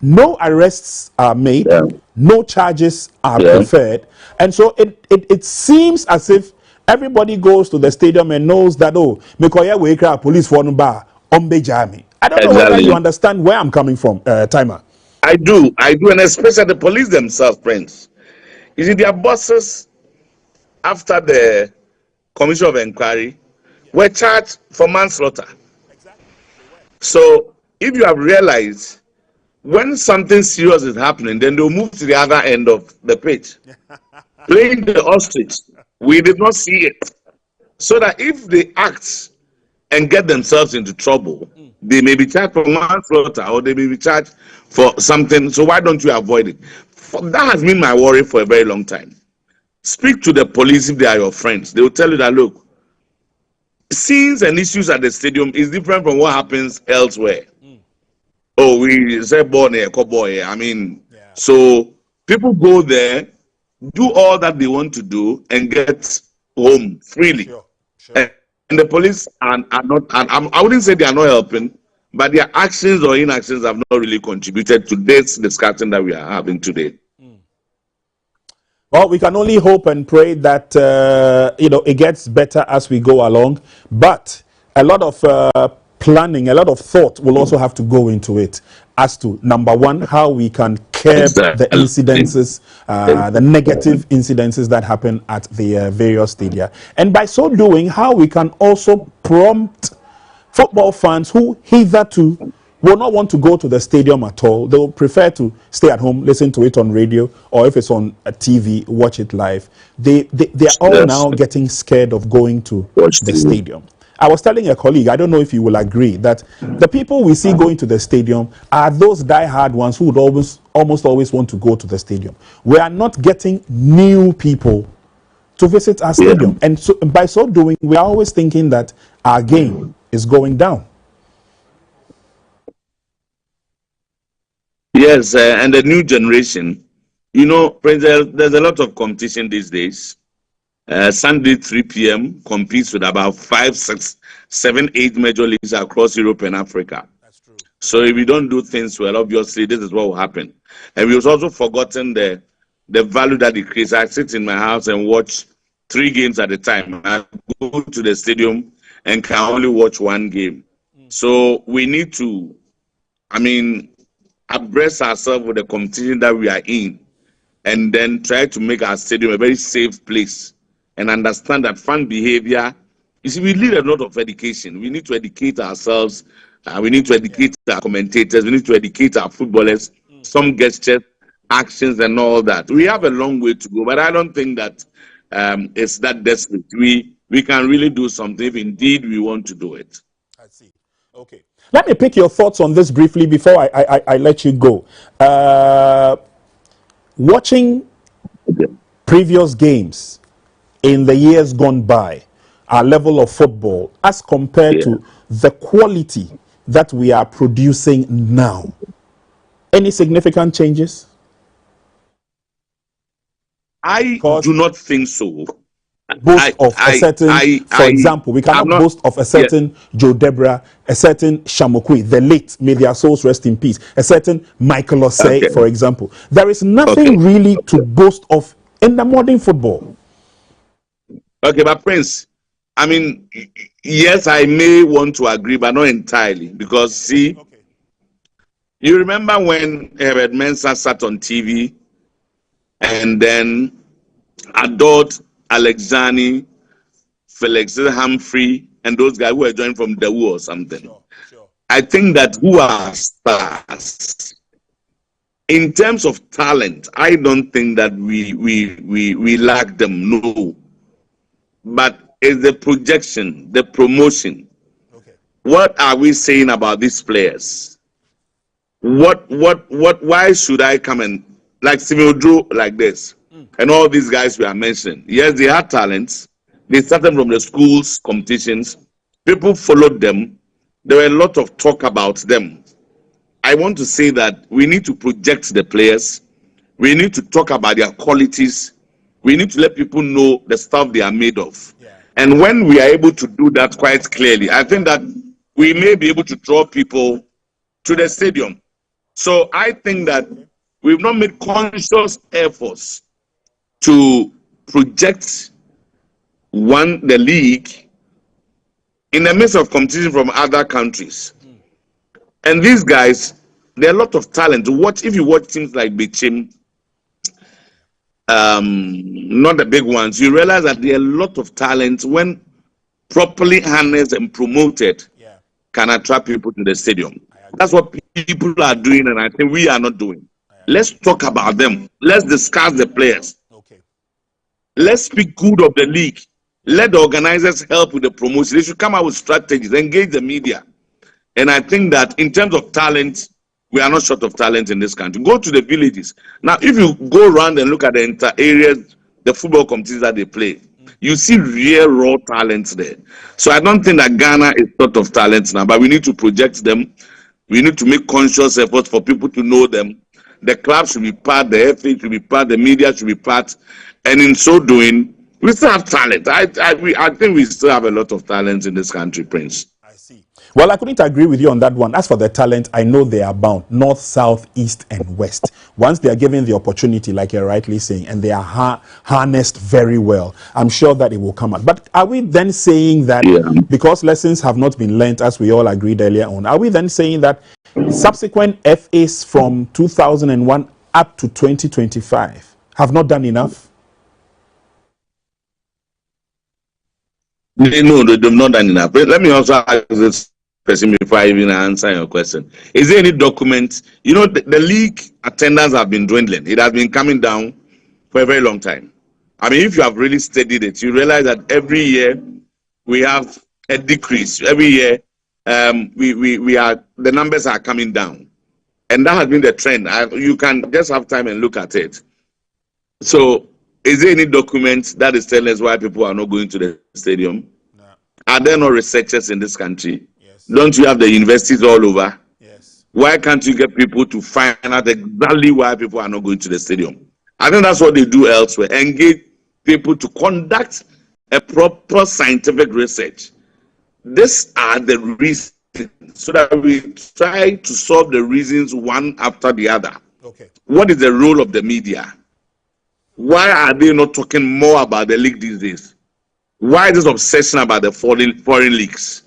No arrests are made, no charges are preferred, and so it seems as if everybody goes to the stadium and knows that, oh, Mekoya Wekra police for Nuba Ombejami. I don't know whether you understand where I'm coming from, Timer. I do, and especially the police themselves, Prince. You see, their bosses, after the Commission of Inquiry, were charged for manslaughter. So if you have realized, when something serious is happening, then they'll move to the other end of the pitch. Playing the ostrich, we did not see it. So that if they act and get themselves into trouble, they may be charged for manslaughter or they may be charged for something. So why don't you avoid it? That has been my worry for a very long time. Speak to the police if they are your friends. They will tell you that, look, scenes and issues at the stadium is different from what happens elsewhere. Oh, we say born here, cowboy. I mean, so people go there, do all that they want to do, and get home freely. And the police are not, I wouldn't say they are not helping, but their actions or inactions have not really contributed to this discussion that we are having today. Well, we can only hope and pray that, it gets better as we go along. But a lot of planning, a lot of thought will also have to go into it as to, number one, how we can curb the incidences, the negative incidences that happen at the various stadia. And by so doing, how we can also prompt football fans who hitherto will not want to go to the stadium at all. They will prefer to stay at home, listen to it on radio, or if it's on a TV, watch it live. They are all now getting scared of going to the stadium. I was telling a colleague, I don't know if you will agree, that the people we see going to the stadium are those die-hard ones who would almost always want to go to the stadium. We are not getting new people to visit our stadium. And so by so doing, we are always thinking that our game is going down. Yes, and the new generation, you know, there's a lot of competition these days. Sunday 3 p.m. competes with about 5, 6, 7, 8 major leagues across Europe and Africa. That's true. So if we don't do things well, obviously this is what will happen. And we've also forgotten the value that it creates. I sit in my house and watch 3 games at a time. I go to the stadium and can only watch 1 game. So we need to, abreast ourselves with the competition that we are in, and then try to make our stadium a very safe place. And understand that fan behavior, you see, we need a lot of education. We need to educate ourselves. We need to educate our commentators. We need to educate our footballers. Some gestures, actions, and all that. We have a long way to go, but I don't think that it's that desperate. We can really do something if indeed we want to do it. I see. Okay. Let me pick your thoughts on this briefly before I let you go. Watching previous games in the years gone by, our level of football as compared to the quality that we are producing now, any significant changes? I do not think so. Boast of a certain, for example, we cannot boast of a certain Joe Debra, a certain Shamokwi, the late, may their souls rest in peace, a certain Michael Osei, for example. There is nothing really to boast of in the modern football. Okay, but Prince, yes, I may want to agree, but not entirely, because see, you remember when Herbert Mensah sat on TV and then adored Alexani, Felix Humphrey, and those guys who were joined from Dawu or something. Sure. I think that who are stars in terms of talent, I don't think that we lack them. No, but it's the projection, the promotion. Okay. What are we saying about these players? Why should I come and like Simon Drew like this? And all these guys we are mentioning, yes, they had talents. They started from the schools, competitions. People followed them. There were a lot of talk about them. I want to say that we need to project the players. We need to talk about their qualities. We need to let people know the stuff they are made of. Yeah. And when we are able to do that quite clearly, I think that we may be able to draw people to the stadium. So I think that we've not made conscious efforts to project the league in the midst of competition from other countries. And these guys, there are a lot of talent. If you watch teams like Bichim, not the big ones, you realize that there are a lot of talent when properly harnessed and promoted can attract people to the stadium. That's what people are doing, and I think we are not doing. Let's talk about them. Let's discuss the players. Let's speak good of the league. Let the organizers help with the promotion. They should come out with strategies, engage the media. And I think that in terms of talent, we are not short of talent in this country. Go to the villages. Now, if you go around and look at the entire areas, the football competitions that they play, you see real raw talents there. So I don't think that Ghana is short of talents now, but we need to project them. We need to make conscious efforts for people to know them. The club should be part, the FA should be part, the media should be part. And in so doing, we still have talent. I think we still have a lot of talent in this country, Prince. I see. Well, I couldn't agree with you on that one. As for the talent, I know they are bound north, south, east, and west. Once they are given the opportunity, like you're rightly saying, and they are harnessed very well, I'm sure that it will come out. But are we then saying that because lessons have not been learnt, as we all agreed earlier on, are we then saying that subsequent FAs from 2001 up to 2025 have not done enough? No, they've not done enough. But let me also ask this question before I even answer your question. Is there any document? You know, the league attendance have been dwindling. It has been coming down for a very long time. I mean, if you have really studied it, you realize that every year we have a decrease. Every year, the numbers are coming down, and that has been the trend. You can just have time and look at it. So, is there any document that is telling us why people are not going to the stadium? No. Are there no researchers in this country? Yes. Don't you have the universities all over? Yes. Why can't you get people to find out exactly why people are not going to the stadium? I think that's what they do elsewhere. Engage people to conduct a proper scientific research. These are the reasons, so that we try to solve the reasons one after the other. Okay. What is the role of the media? Why are they not talking more about the league these days? Why this obsession about the foreign leagues?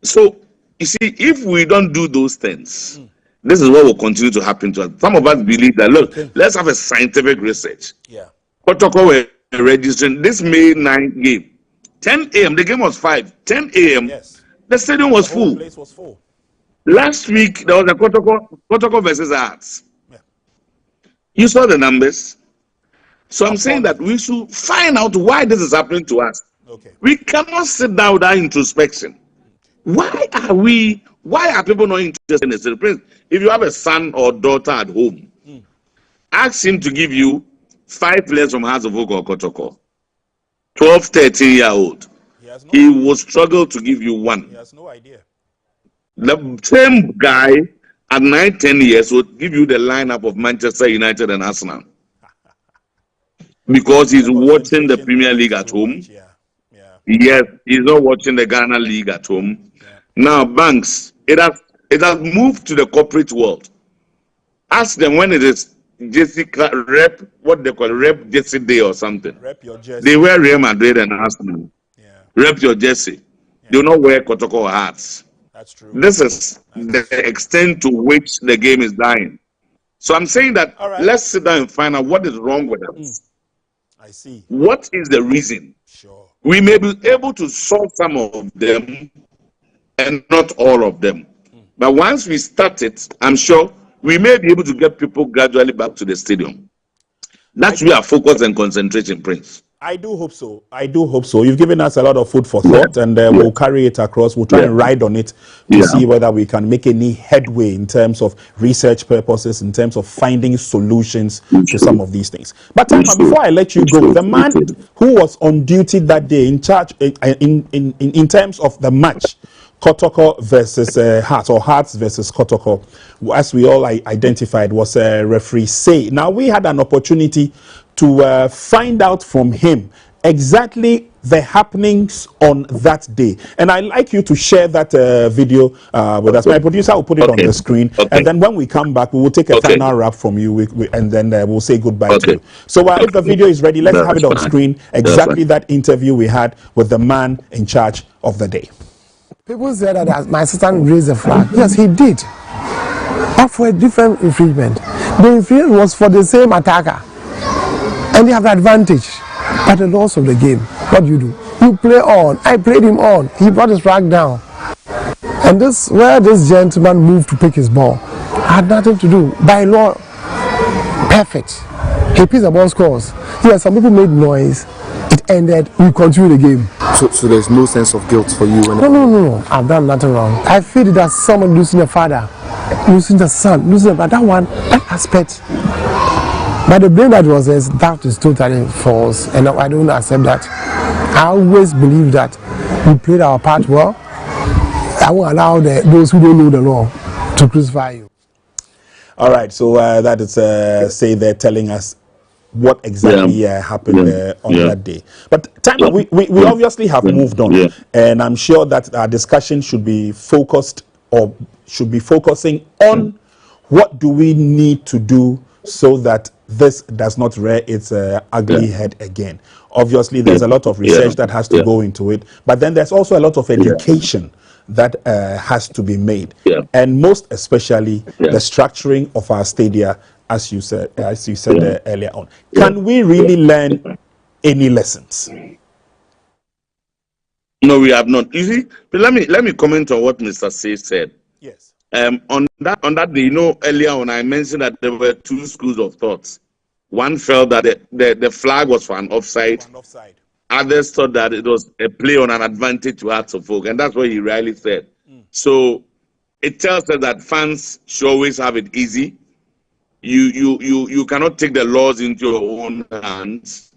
So, you see, if we don't do those things, this is what will continue to happen to us. Some of us believe that, look, let's have a scientific research. Yeah. Protocol we're registering this May 9th game. 10 a.m., the game was 5. 10 a.m., yes. The stadium was full. The place was full. Last week, there was a protocol versus Arts. Yeah. You saw the numbers. So I'm saying that we should find out why this is happening to us. Okay. We cannot sit down without introspection. Why are people not interested in the Prince? If you have a son or daughter at home, ask him to give you 5 players from House of Oak or Kotoko. 12, 13-year-old. He will struggle to give you one. He has no idea. The same guy at 9, 10 years will give you the lineup of Manchester United and Arsenal. Because he's watching the Premier League at home. Yes, he's not watching the Ghana League at home. Yeah. Now, banks, it has moved to the corporate world. Ask them when it is JC rep, what they call rep JC Day or something. Rep your jersey. They wear Real Madrid and Arsenal. Yeah. Rep your jersey. Yeah. They do not wear Kotoko or hats. That's true. This is the extent to which the game is dying. So I'm saying that let's sit down and find out what is wrong with us. I see. What is the reason? Sure. We may be able to solve some of them and not all of them. But once we start it, I'm sure we may be able to get people gradually back to the stadium. That's where our focus and concentration, Prince. I do hope so. I do hope so. You've given us a lot of food for thought, and we'll carry it across. We'll try and ride on it to see whether we can make any headway in terms of research purposes, in terms of finding solutions to some of these things. But before I let you go, the man who was on duty that day in charge in terms of the match, Kotoko versus Hearts, or Hearts versus Kotoko, as we all identified, was referee Say. Now, we had an opportunity to find out from him exactly the happenings on that day. And I'd like you to share that video with us. My producer will put it on the screen. And then when we come back, we will take a final wrap from you, and then we'll say goodbye to you. So if the video is ready, let's have it on screen. Exactly that interview we had with the man in charge of the day. People said that my assistant raised the flag. Yes, he did. But for a different infringement. The infringement was for the same attacker. And they have the advantage. But the loss of the game, what do? You play on. I played him on. He brought his flag down. And where this gentleman moved to pick his ball had nothing to do. By law, perfect. He picks the ball, scores. Yes, some people made noise. It ended. We continue the game. So there's no sense of guilt for you? No. I've done nothing wrong. I feel that someone losing a father, losing the son, losing but that aspect. But the blame that that is totally false, and I don't accept that. I always believe that we played our part well. I won't allow those who don't know the law to crucify you. All right, so that is Say they're telling us what exactly happened on that day. But time we obviously have moved on, and I'm sure that our discussion should be focused or should be focusing on what do we need to do so that this does not rear its ugly head again. Obviously, there's a lot of research that has to go into it, but then there's also a lot of education that has to be made, and most especially the structuring of our stadia, as you said earlier on. Can we really learn any lessons? No, we have not. You see, but let me comment on what Mr. Say said. Yes. On that day, you know, earlier on I mentioned that there were two schools of thoughts. One felt that the flag was for an offside. Others thought that it was a play on an advantage to Hearts of Oak, and that's what he rightly said. So it tells us that fans should always have it easy. You cannot take the laws into your own hands.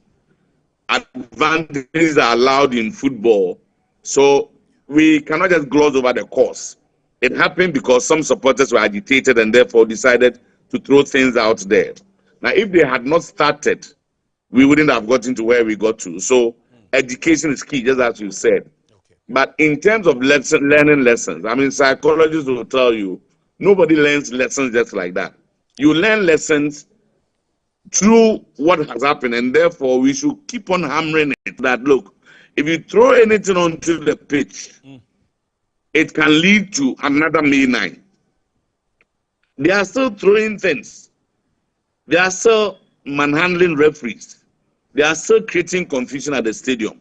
Advantages are allowed in football, so we cannot just gloss over the cause. It happened because some supporters were agitated and therefore decided to throw things out there. Now, if they had not started, we wouldn't have gotten to where we got to. So education is key, just as you said. But in terms of learning lessons, I mean, psychologists will tell you, nobody learns lessons just like that. You learn lessons through what has happened, and therefore we should keep on hammering it that, look, if you throw anything onto the pitch, it can lead to another May 9. They are still throwing things. They are still manhandling referees. They are still creating confusion at the stadium.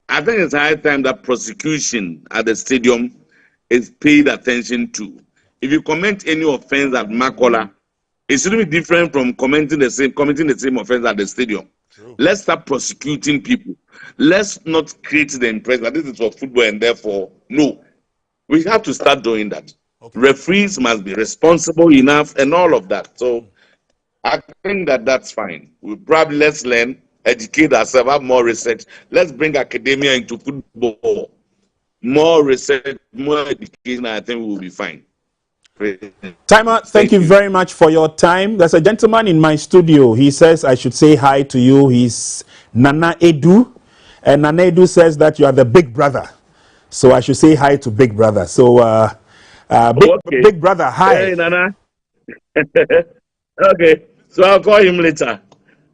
I think it's high time that prosecution at the stadium is paid attention to. If you commit any offense at Makola, it shouldn't be different from committing the same offense at the stadium. True. Let's start prosecuting people. Let's not create the impression that this is for football and therefore, no. We have to start doing that. Okay. Referees must be responsible enough and all of that. So I think that's fine. Let's learn, educate ourselves, have more research. Let's bring academia into football. More research, more education, I think we will be fine. Timer, thank you very much for your time. There's a gentleman in my studio. He says I should say hi to you. He's Nana Edu. And Nana Edu says that you are the big brother. So I should say hi to Big Brother. So, Big Brother, hi. Hey, Nana. Okay, so I'll call him later.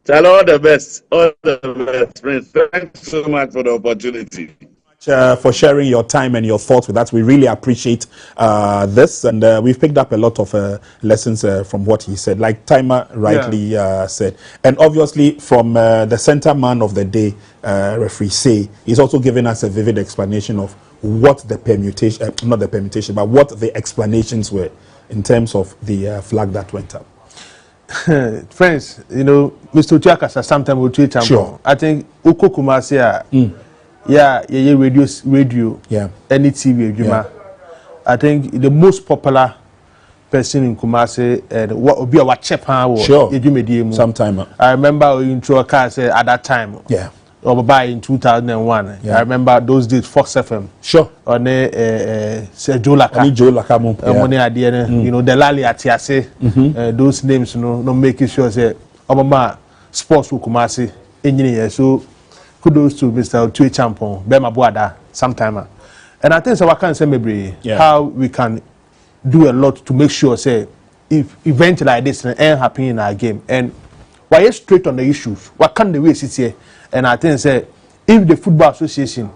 Tell all the best, friends. Thanks so much for the opportunity. For sharing your time and your thoughts with us. We really appreciate this. And we've picked up a lot of lessons from what he said, like Timer rightly said. And obviously from the center man of the day, referee Say, he's also given us a vivid explanation of what the permutation, not the permutation, but what the explanations were in terms of the flag that went up. Friends, you know, Mr. Tiakasa sometimes will tweet. Sure. I think Uko Kumasia, radio, any TV, I think the most popular person in Kumasi and what be our chef sometime. I remember intro car said at that time. Yeah. By in 2001. I remember those days Fox FM. Sure. On Joe Laka. You know, the Lali Atiase, those names, you know, no making sure say Obama sports Kumasi engineer. So kudos to Mr. Tui Champon, Bema Boada, sometime. And I think so I can say maybe how we can do a lot to make sure say if event like this ain't happening in our game. And why is straight on the issues? What can the way sit here? And I think say if the Football Association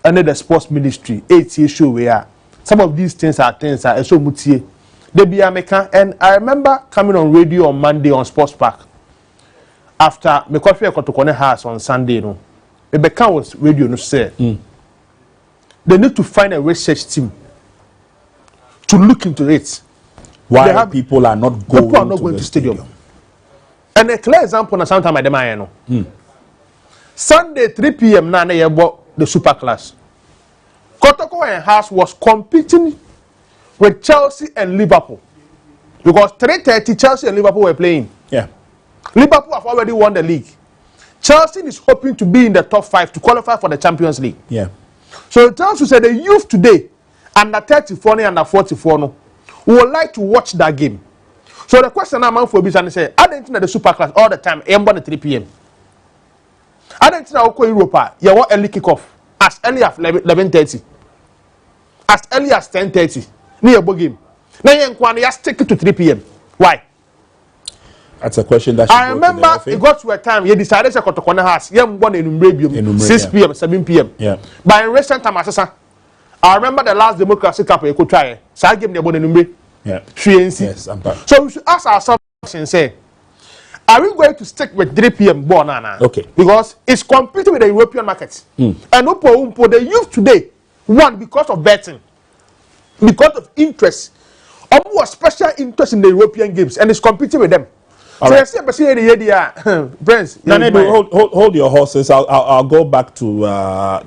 under the Sports Ministry 8 years show we are, some of these things are so mutie. They be American. And I remember coming on radio on Monday on Sports Park after me coffee I got to Kone House on Sunday. No, Rebecca was radio no say they need to find a research team to look into it. Why people are not going to the stadium. And a clear example na sometime I demand no. Sunday 3 p.m. na you bought the super class. Kotoko and House was competing with Chelsea and Liverpool because 3:30 Chelsea and Liverpool were playing. Yeah, Liverpool have already won the league. Chelsea is hoping to be in the top 5 to qualify for the Champions League. Yeah. So it tells you say the youth today under 34 and under 44 no would like to watch that game. So the question I'm for is and say, I didn't know the super class all the time, at 3 p.m. I didn't know Europa, you want early kickoff as early as 11:30, as early as 10:30, near a game. Now you stick to 3 p.m. Why? That's a question that I remember it got to a time you decided to go to corner house. You born in Arabium 6 p.m., 7 p.m. Yeah. But in recent time, I remember the last democracy cup you could try. So I gave me born in Umbre. Yeah. Yes, so we should ask ourselves and say, are we going to stick with 3 p.m. Bonana? Okay. Because it's competing with the European markets. And the youth today, one, because of betting, because of interest, or more special interest in the European games, and it's competing with them. All right. Prince, hold your horses. I'll go back to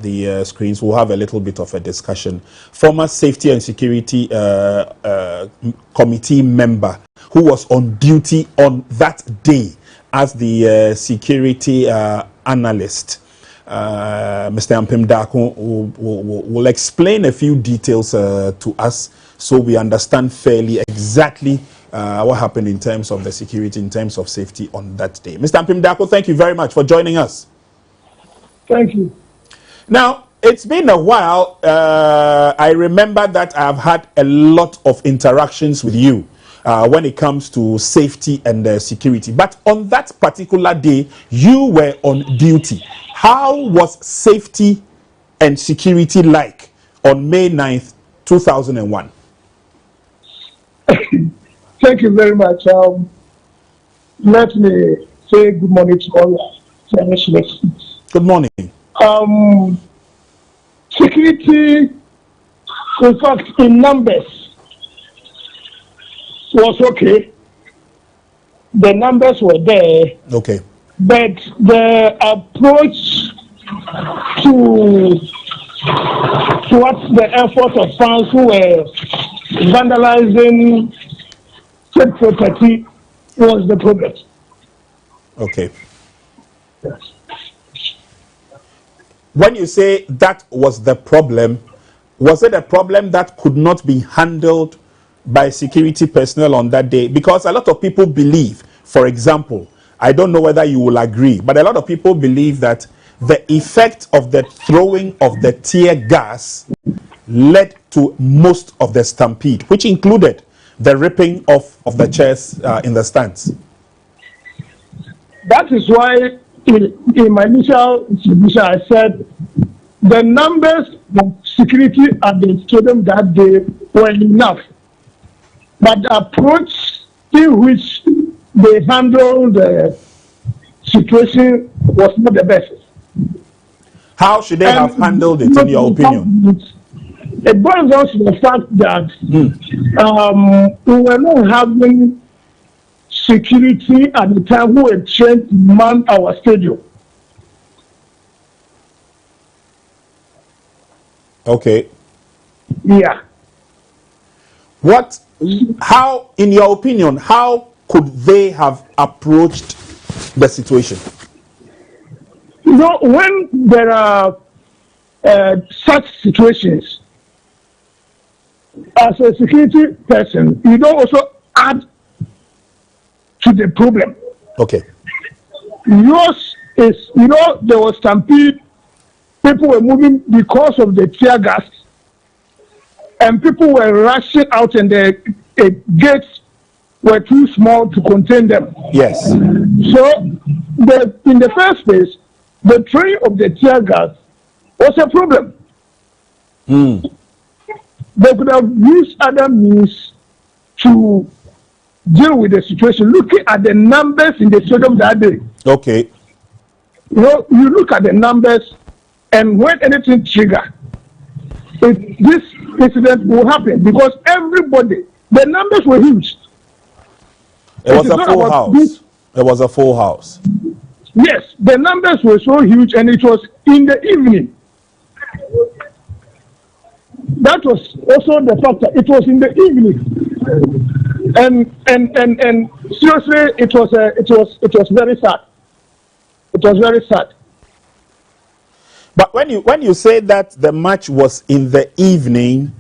the screens. We'll have a little bit of a discussion. Former Safety and Security Committee member who was on duty on that day as the security analyst, Mr. Ampem Dako, will explain a few details to us so we understand fairly exactly what happened in terms of the security, in terms of safety on that day. Mr. Ampem Dako, thank you very much for joining us. Thank you. Now, it's been a while. I remember that I've had a lot of interactions with you when it comes to safety and security. But on that particular day, you were on duty. How was safety and security like on May 9th, 2001? Thank you very much. Let me say good morning to all our listeners. Good morning. Security, in fact, in numbers, was okay. The numbers were there. Okay. But the approach towards the effort of fans who were vandalizing state property was the problem. Okay. Yes. When you say that was the problem, was it a problem that could not be handled by security personnel on that day? Because a lot of people believe, for example, I don't know whether you will agree, but a lot of people believe that the effect of the throwing of the tear gas led to most of the stampede, which included the ripping of the chairs in the stands. That is why in my initial submission I said the numbers of security at the stadium that day were enough, but the approach in which they handled the situation was not the best. How should they have handled it, in your opinion? It boils down to the fact that we were not having security at the time who were trained to man our stadium. Okay. Yeah. How, in your opinion, how could they have approached the situation? You know, when there are such situations, as a security person, you don't also add to the problem. Okay. Yours is, you know, there was stampede, people were moving because of the tear gas, and people were rushing out, and the gates were too small to contain them. Yes. So, in the first place, the throwing of the tear gas was a problem. They could have used other means to deal with the situation. Looking at the numbers in the stadium that day. Okay. You know, you look at the numbers, and when anything triggers, this incident will happen because everybody, the numbers were huge. It was a full house. It was a full house. Yes, the numbers were so huge, and it was in the evening. That was also the factor. It was in the evening, and seriously, it was very sad. It was very sad. But when you say that the match was in the evening,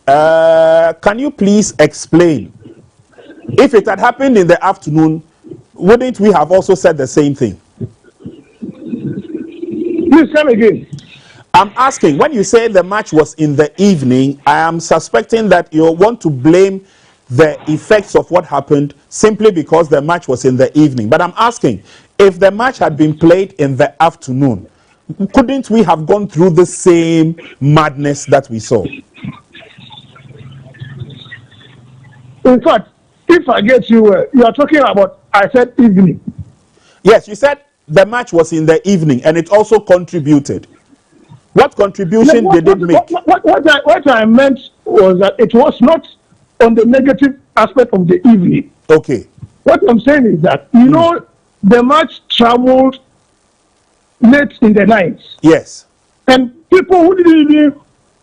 can you please explain If it had happened in the afternoon, wouldn't we have also said the same thing? Please come again. I'm asking, when you say the match was in the evening, I am suspecting that you want to blame the effects of what happened simply because the match was in the evening. But I'm asking, if the match had been played in the afternoon, couldn't we have gone through the same madness that we saw? In fact, if I get you, you are talking about, I said evening. Yes, you said the match was in the evening and it also contributed. What contribution did it make? What I meant was that it was not on the negative aspect of the evening. Okay. What I'm saying is that, you know, the match traveled late in the night. Yes. And people who didn't even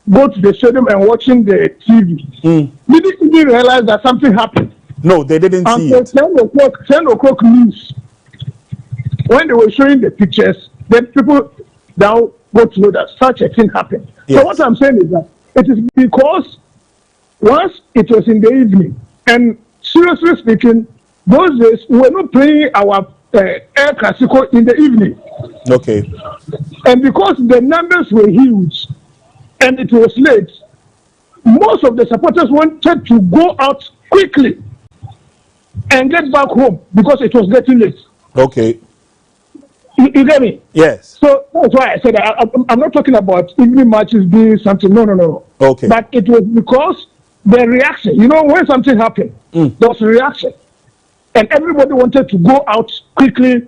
go to the stadium and watching the TV didn't even realize that something happened. No, they didn't see it. 10 o'clock news, when they were showing the pictures, then people now got to know that such a thing happened. Yes. So what I'm saying is that it is because once it was in the evening, and seriously speaking, those days we were not playing our Air Clasico in the evening. Okay. And because the numbers were huge and it was late, most of the supporters wanted to go out quickly and get back home because it was getting late. Okay. You get me? Yes. So that's why I said I'm not talking about evening matches being something. No. Okay. But it was because the reaction, you know, when something happened, there was a reaction. And everybody wanted to go out quickly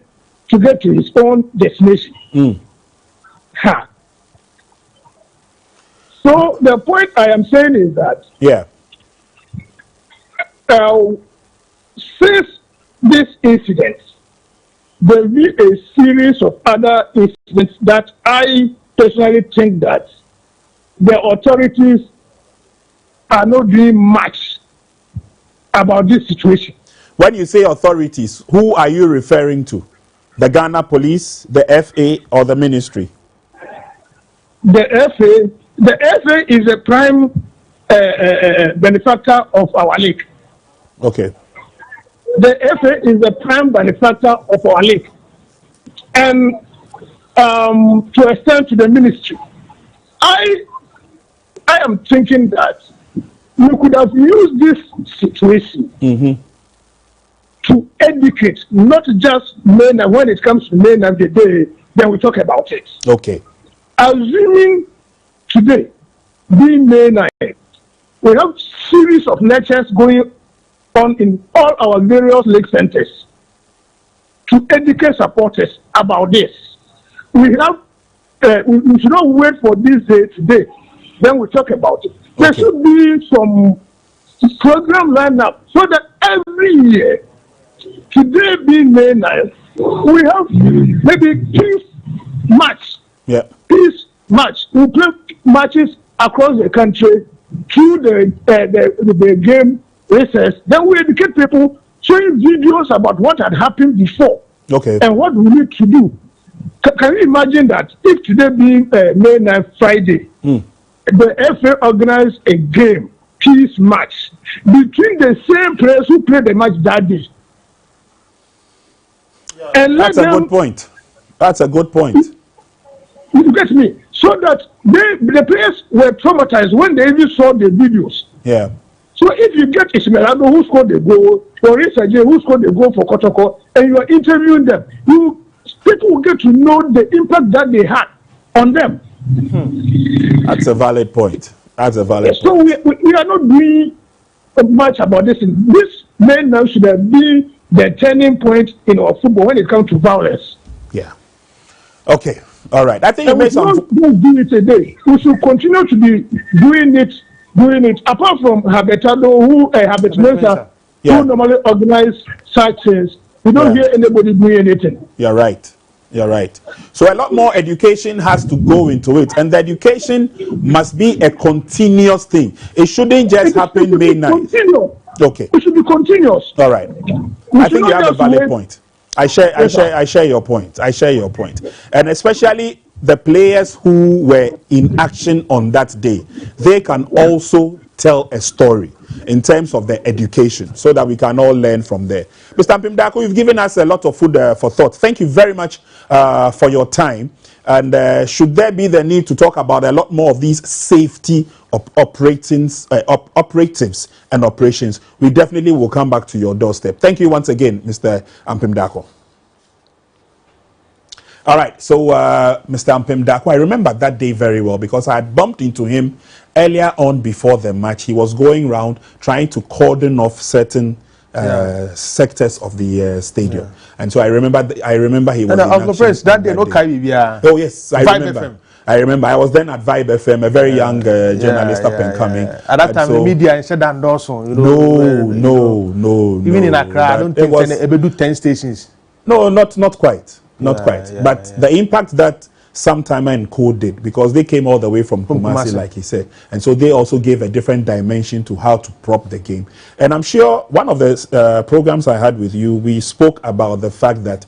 to get to his own destination. So the point I am saying is that since this incident, there will be a series of other incidents that I personally think that the authorities are not doing much about this situation. When you say authorities, who are you referring to? The Ghana Police, the FA, or the Ministry? The FA is a prime benefactor of our league. Okay. The FA is the prime benefactor of our league. And to extend to the Ministry, I am thinking that we could have used this situation to educate, not just men, and when it comes to men of the day, then we talk about it. Okay. Assuming today, being May 9th, we have series of lectures going on in all our various league centers to educate supporters about this. We have, we should not wait for this day today, then we talk about it. Okay. There should be some program lined up so that every year, today being May 9th, we have maybe peace match. Yeah. Peace match. We play matches across the country through the game recess. Then we educate people, showing videos about what had happened before. Okay. And what we need to do. Can you imagine that if today being May 9th Friday, the FA organized a game, peace match, between the same players who played the match that day? And that's a good point. That's a good point. You get me? So that the players were traumatized when they even saw the videos. Yeah. So if you get Ismailado who scored the goal, or Isaje who scored the goal for Kotoko, and you are interviewing them, people will get to know the impact that they had on them. That's a valid point. That's a valid point. So we are not doing much about this. This may now should have been the turning point in our football when it comes to violence. Yeah. Okay. All right. I think you made some. Don't do it today. We should continue to be doing it. Apart from Habitado, who who normally organize such things, we don't hear anybody doing anything. You're right. You're right. So a lot more education has to go into it, and the education must be a continuous thing. It shouldn't just happen May 9th. Okay. It should be continuous. All right. I think you have a valid point. I share your point. I share your point. And especially the players who were in action on that day, they can also tell a story. in terms of the education, so that we can all learn from there. Mr. Mpimdako, you've given us a lot of food for thought. Thank you very much for your time. And should there be the need to talk about a lot more of these safety operatives and operations, we definitely will come back to your doorstep. Thank you once again, Mr. Mpimdako. All right, so Mr. Mpimdako, I remember that day very well because I had bumped into him earlier on before the match. He was going around trying to cordon off certain sectors of the stadium, and so I remember he was. That day, no Caribbean. Oh yes, I remember. I remember. I was then at Vibe FM, a very young journalist up and coming. At that time, the media said that also. No. Even in Accra, I don't think they do 10 stations. No, not quite. But the impact that Sometime and Co did, because they came all the way from Kumasi, like he said, and so they also gave a different dimension to how to prop the game. And I'm sure one of the programs I had with you, we spoke about the fact that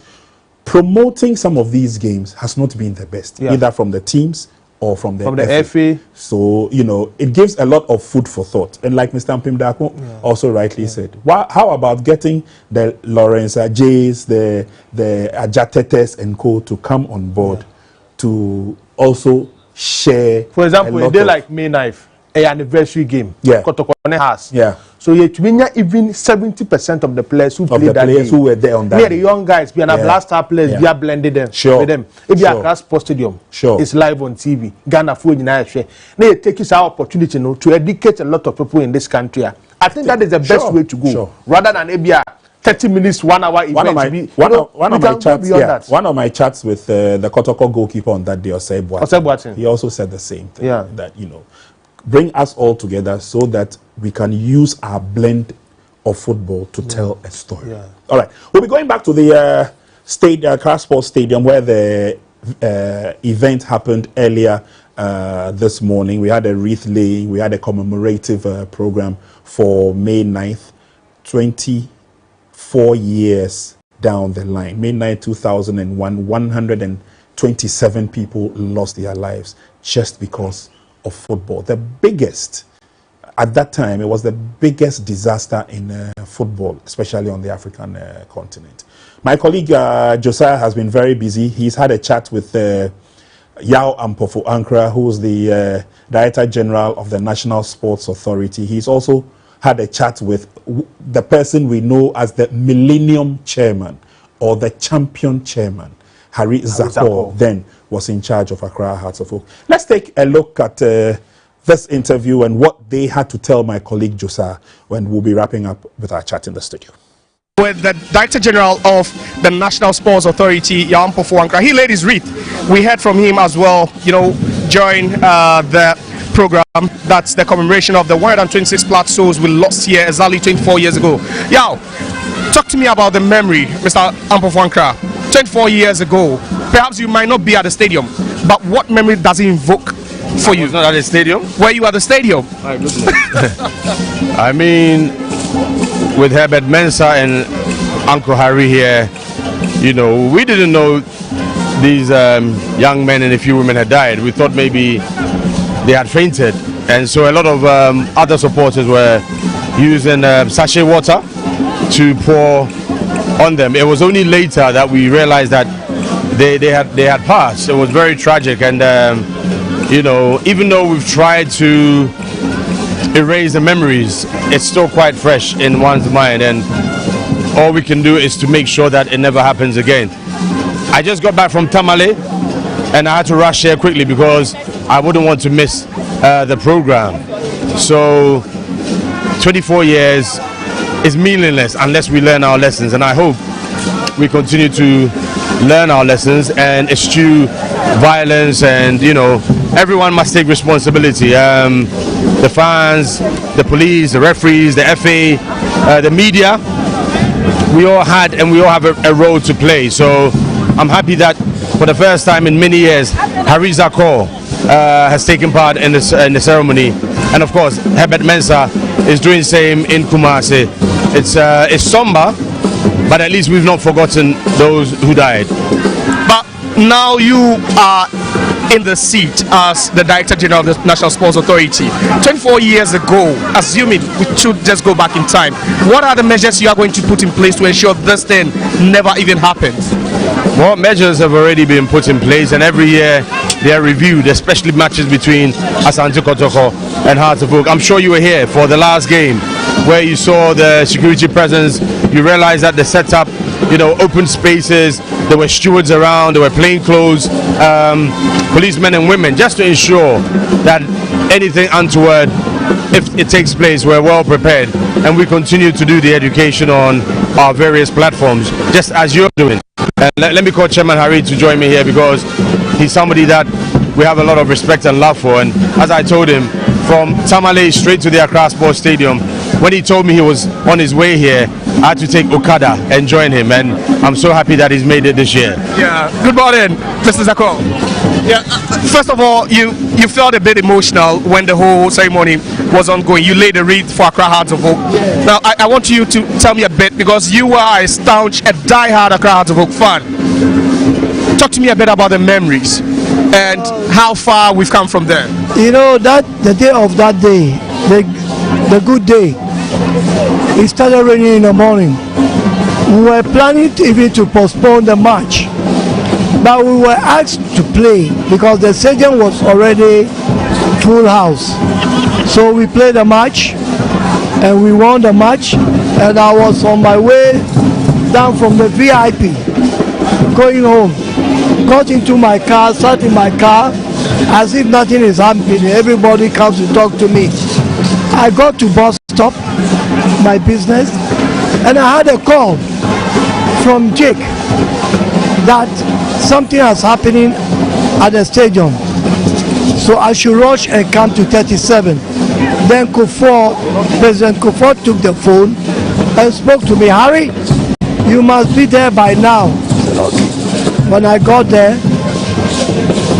promoting some of these games has not been the best, either from the teams or from the FA. So, you know, it gives a lot of food for thought. And like Mr. Mpimdako also rightly said, how about getting the Lawrence Jays, the Ajatetes and Co to come on board to also share? For example, a day like May 9th, an anniversary game, Kotokone has. So you even 70% of the players who played that day, who were there on that day. The young guys, we are blast star players, we are blended them with them. If you are Accra Sports Stadium, it's live on TV. Ghana food in Nigeria. They take this opportunity to educate a lot of people in this country. I think that is the best way to go, rather than maybe 30 minutes, 1 hour event. One of my chats with the Kotoko goalkeeper on that day, Osei, he also said the same thing. That, you know, bring us all together so that we can use our blend of football to tell a story. All right, we'll be going back to the Accra Sports Stadium where the event happened earlier this morning. We had a wreath laying, we had a commemorative program for May 9th, 24 years down the line. May 9th, 2001, 127 people lost their lives just because of football. The biggest, at that time, it was the biggest disaster in football, especially on the African continent. My colleague Josiah has been very busy. He's had a chat with Yao Ampofo-Ankra, who's the Director General of the National Sports Authority. He's also had a chat with the person we know as the Millennium Chairman or the Champion Chairman, Harry Zakor, then was in charge of Accra Hearts of Oak. Let's take a look at this interview and what they had to tell my colleague Josiah when we'll be wrapping up with our chat in the studio. With the Director General of the National Sports Authority, Yao Ampofo-Ankra, he laid his wreath. We heard from him as well, you know, during the program. That's the commemoration of the 126 black souls we lost here exactly 24 years ago. Yao, talk to me about the memory, Mr. Ampofo-Ankra. 24 years ago, perhaps you might not be at the stadium, but what memory does it invoke for you? Not at the stadium? Were you at the stadium? I mean, with Herbert Mensah and Uncle Harry here, you know, we didn't know these young men and a few women had died. We thought maybe they had fainted, and so a lot of other supporters were using sachet water to pour on them. It was only later that we realized that they had passed. It was very tragic, and you know, even though we've tried to erase the memories, it's still quite fresh in one's mind, and all we can do is to make sure that it never happens again. I just got back from Tamale, and I had to rush here quickly because I wouldn't want to miss the program. So 24 years is meaningless unless we learn our lessons, and I hope we continue to learn our lessons and eschew violence, and you know, everyone must take responsibility. The fans, the police, the referees, the FA, the media, we all had and we all have a role to play. So I'm happy that for the first time in many years, Harry Zakor has taken part in the ceremony, and of course Herbert Mensah is doing the same in Kumasi. It's somber, but at least we've not forgotten those who died. But now you are in the seat as the Director General of the National Sports Authority. 24 years ago, assuming we should just go back in time, what are the measures you are going to put in place to ensure this thing never even happens? Well, measures have already been put in place, and every year they are reviewed, especially matches between Asante Kotoko and Hearts of Oak. I'm sure you were here for the last game where you saw the security presence. You realized that the setup, you know, open spaces, there were stewards around, there were plainclothes, policemen and women, just to ensure that anything untoward, if it takes place, we're well prepared. And we continue to do the education on our various platforms, just as you're doing. And let me call Chairman Harry to join me here, because he's somebody that we have a lot of respect and love for. And as I told him, from Tamale straight to the Accra Sports Stadium, when he told me he was on his way here, I had to take Okada and join him, and I'm so happy that he's made it this year. Yeah, good morning, Mr. Zako. Yeah, first of all, you felt a bit emotional when the whole ceremony was ongoing. You laid a wreath for Accra Hearts of Oak. Yeah. Now, I want you to tell me a bit, because you are a staunch, a die-hard Accra Hearts of Oak fan. Talk to me a bit about the memories and how far we've come from there. You know, that the day of that day, the good day, it started raining in the morning. We were planning even to postpone the match, but we were asked to play because the stadium was already full house. So we played the match and we won the match, and I was on my way down from the VIP going home. Got into my car, sat in my car as if nothing is happening. Everybody comes to talk to me. I got to bus stop, my business, and I had a call from Jake that something is happening at the stadium. So I should rush and come to 37. Then President Kufuor took the phone and spoke to me. Harry, you must be there by now. When I got there,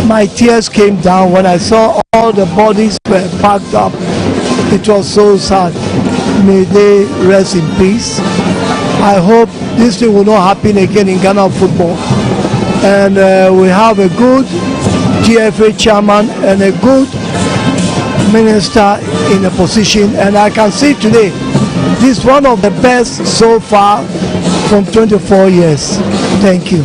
my tears came down when I saw all the bodies were packed up. It was so sad. May they rest in peace. I hope this thing will not happen again in Ghana football. And we have a good GFA chairman and a good minister in a position. And I can see today, this is one of the best so far from 24 years. Thank you.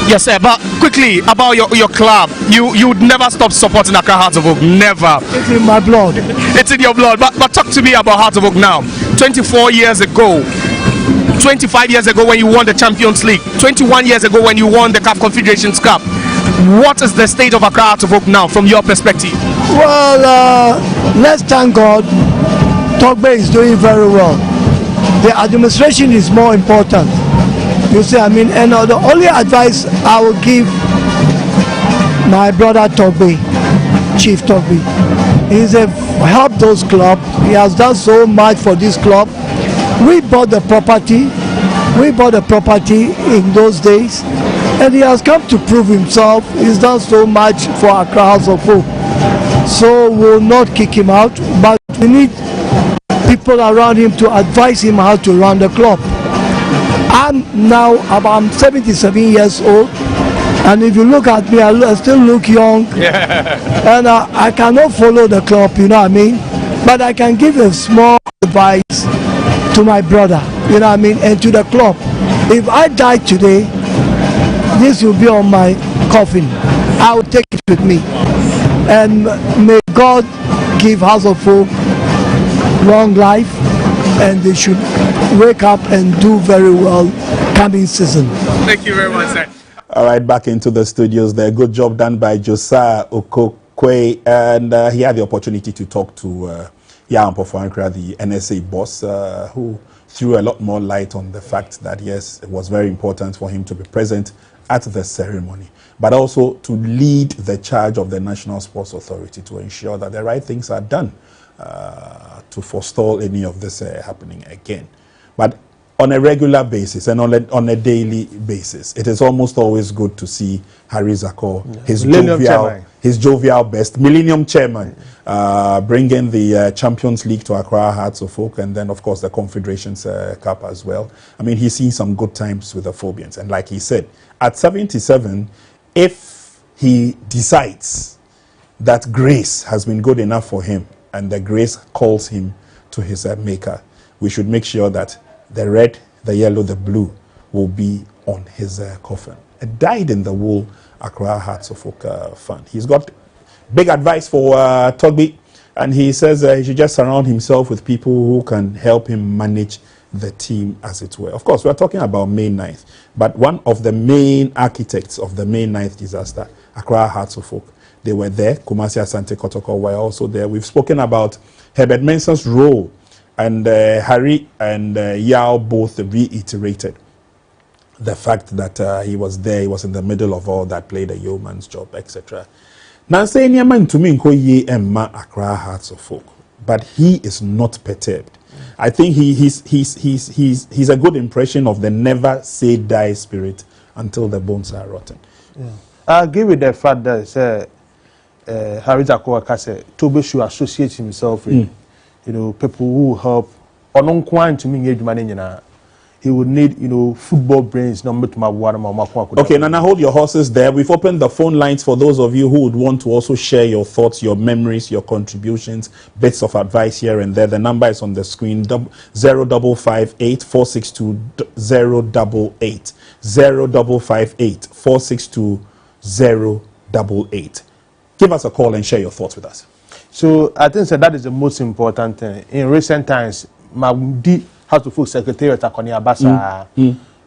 Yes, sir. But quickly about your club, you would never stop supporting Accra Hearts of Oak. Never. It's in my blood. It's in your blood. But talk to me about Hearts of Oak now. 24 years ago, 25 years ago when you won the Champions League, 21 years ago when you won the CAF Confederations Cup. What is the state of Accra Hearts of Oak now, from your perspective? Well, let's thank God. Togbe is doing very well. The administration is more important. You see, I mean, and the only advice I will give my brother Togbe, Chief Togbe, is help those clubs. He has done so much for this club. We bought the property. We bought the property in those days, and he has come to prove himself. He's done so much for Accra Hearts of Oak. So we'll not kick him out, but we need people around him to advise him how to run the club. I'm 77 years old, and if you look at me, I still look young. Yeah. And I cannot follow the club, you know what I mean? But I can give a small advice to my brother, you know what I mean, and to the club. If I die today, this will be on my coffin. I will take it with me. And may God give House of Oak long life, and they should wake up and do very well coming season. Thank you very much, sir. All right, back into the studios there. Good job done by Josiah Okokwe, and he had the opportunity to talk to Yaa Ampofo-Ankrah, the NSA boss, who threw a lot more light on the fact that, yes, it was very important for him to be present at the ceremony, but also to lead the charge of the National Sports Authority to ensure that the right things are done to forestall any of this happening again. But on a regular basis and on a daily basis, it is almost always good to see Harry Zako, his jovial best, Millennium Chairman, bringing the Champions League to Accra Hearts of Oak, and then, of course, the Confederations Cup as well. I mean, he's seen some good times with the Phobians. And like he said, at 77, if he decides that grace has been good enough for him, and the grace calls him to his maker, we should make sure that the red, the yellow, the blue will be on his coffin. A dyed-in-the-wool Accra Hearts of Oak fan. He's got big advice for Togby, and he says he should just surround himself with people who can help him manage the team, as it were. Of course, we're talking about May 9th, but one of the main architects of the May 9th disaster, Accra Hearts of Oak, they were there. Kumasi Asante Kotoko were also there. We've spoken about Herbert Mensah's role, and Harry and Yao both reiterated the fact that he was there, he was in the middle of all that, played a yeoman's job, etc. Now, saying Yaman to me, Emma Accra Hearts of Oak, but he is not perturbed. I think he's a good impression of the never say die spirit until the bones are rotten. Yeah. I agree with the fact that Harry Zakowa said Toby should associate himself with people who help. To me, he would need, football brains. Okay, Nana, hold your horses there. We've opened the phone lines for those of you who would want to also share your thoughts, your memories, your contributions, bits of advice here and there. The number is on the screen, 0558 462 088. 0558 462 088. Give us a call and share your thoughts with us. So I think that is the most important thing. In recent times, House of Folk Secretariat at Konya Basa.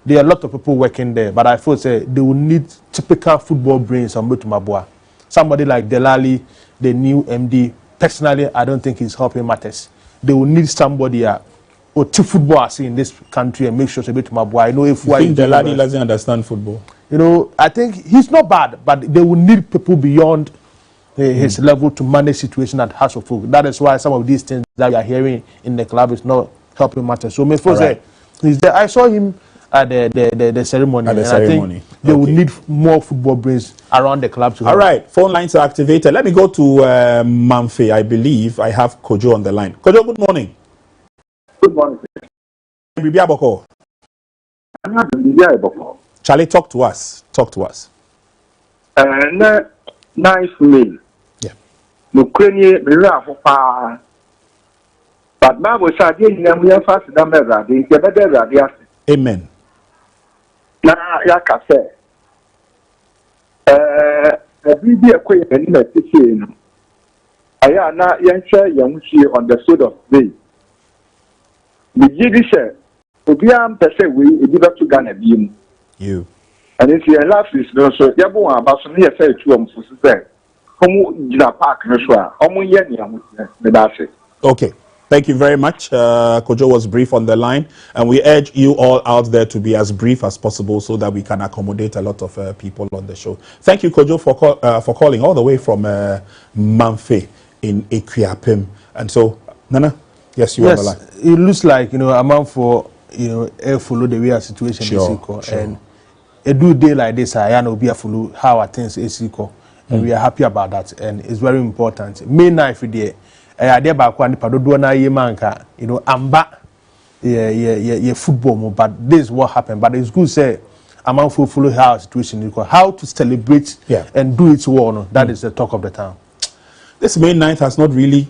There are a lot of people working there, but I feel say they will need typical football brains on Mabua. Somebody like Delali, the new MD. Personally, I don't think he's helping matters. They will need somebody or two footballers in this country and make sure to be to Mabua. I know if you think Delali doesn't understand football. I think he's not bad, but they will need people beyond his level to manage situation at House of Folk. That is why some of these things that we are hearing in the club is not helping matters. So he's there. I saw him at the ceremony. I think they will need more football brains around the club. All right, phone lines are activated. Let me go to Mamfe. I believe I have Kojo on the line. Kojo, good morning. Good morning. Charlie, talk to us. Talk to us. Nice meal. Yeah. But Bible said, "We are fast enough. Amen." Na yaka say, every a queen and in a teaching. Aya na yenche yemushi on the sword of day. The Yiddish, Obiam Pese we give up to Ghana beam. You. And if your last is no so, Yabu about some years say to him for say, Homo Gina Park, Nashua, Homo Yeniam, that's it. Okay. Thank you very much. Kojo was brief on the line, and we urge you all out there to be as brief as possible so that we can accommodate a lot of people on the show. Thank you, Kojo, for calling all the way from Mamfe in Equiapim. And so, Nana, yes, you are on the line. It looks like, a month for, air follow the way our situation is equal. Sure. And a do day like this, I know be a follow how our things is equal. And we are happy about that. And it's very important. May 9th day. I did back when the Padodo na yemanka, amba football, but this is what happened. But it's good say among follow how situation how to celebrate and do it well. That is the talk of the town. This May 9th has not really,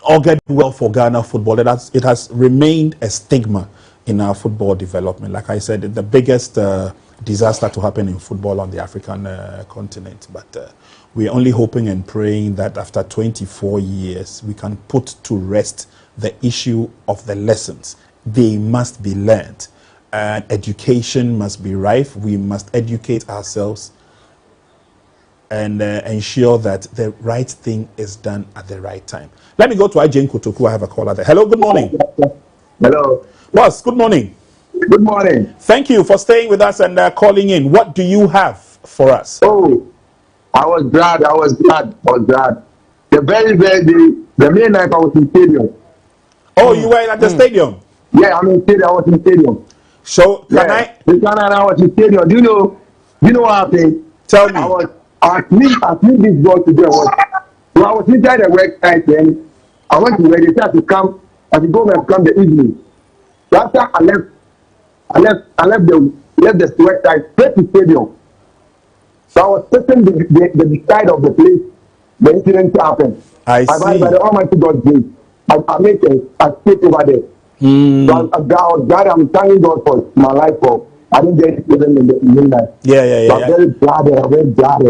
augured well for Ghana football. It has remained a stigma in our football development. Like I said, the biggest disaster to happen in football on the African continent. But we're only hoping and praying that after 24 years, we can put to rest the issue of the lessons. They must be learned. And education must be rife. We must educate ourselves and ensure that the right thing is done at the right time. Let me go to Ajay Kotoku. I have a caller there. Hello, good morning. Hello. Boss, good morning. Good morning. Thank you for staying with us and calling in. What do you have for us? Oh, I was glad. The very the main night I was in stadium. Oh, you were at the stadium? Yeah, I'm in stadium. I was in stadium. So can I was in stadium. Do you know what happened? Tell me. I think this ball today I was inside the website then. I went to register to come and go and come the evening. So after I left the website straight to stadium. So I was sitting the side of the place. The incident happened. I see. By the Almighty God's grace, I made a escape over there. So I'm thanking God for my life. I didn't get it even in the midnight. Yeah. So I'm very glad. I'm very glad.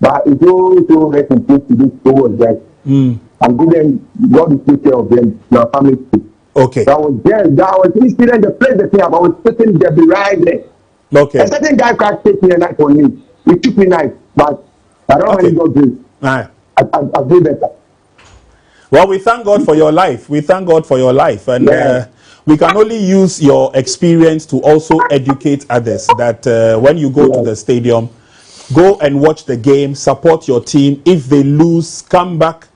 But it's so rest in peace to this soul, guys. I'm giving God to take care of them, my family too. Okay. So I was there. That was incident. The place the thing. I was sitting there right there. Okay. A certain guy tried to take me a knife on me. He took me knife, but I don't really go do it. I'll do better. Well, we thank God for your life. We thank God for your life. And we can only use your experience to also educate others that when you go to the stadium, go and watch the game, support your team. If they lose, come back.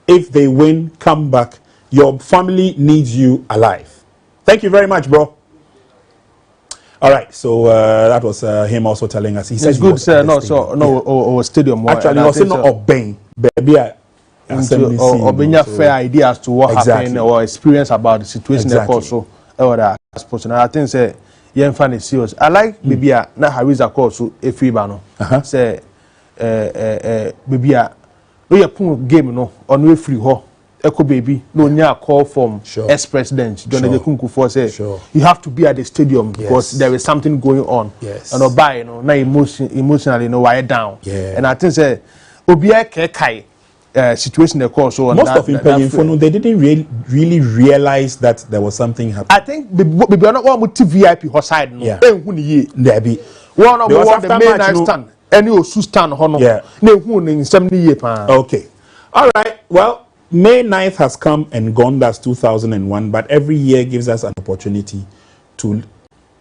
If they win, come back. Your family needs you alive. Thank you very much, bro. All right, so that was him also telling us. He says good, sir. No, stadium. Actually, also not obeying, baby. Or fair idea as to what happened or experience about the situation. Also, or that sports. And I think say, yeah, funny serious. I like baby na Hariza course so a free bano. Say, baby, we are put game no on we free ho. Echo baby, no near call from ex-president John Ekunku for say you have to be at the stadium because there is something going on. Yes. And no buy no emotionally no wire down. Yeah. And I think say Obia Kekai situation the cause so most of them they didn't really realize that there was something happening. I think we are not one with VIP side no. Yeah. There be one of the main night stand any osu stand hono. Yeah. Okay. All right. Well, May 9th has come and gone. That's 2001. But every year gives us an opportunity to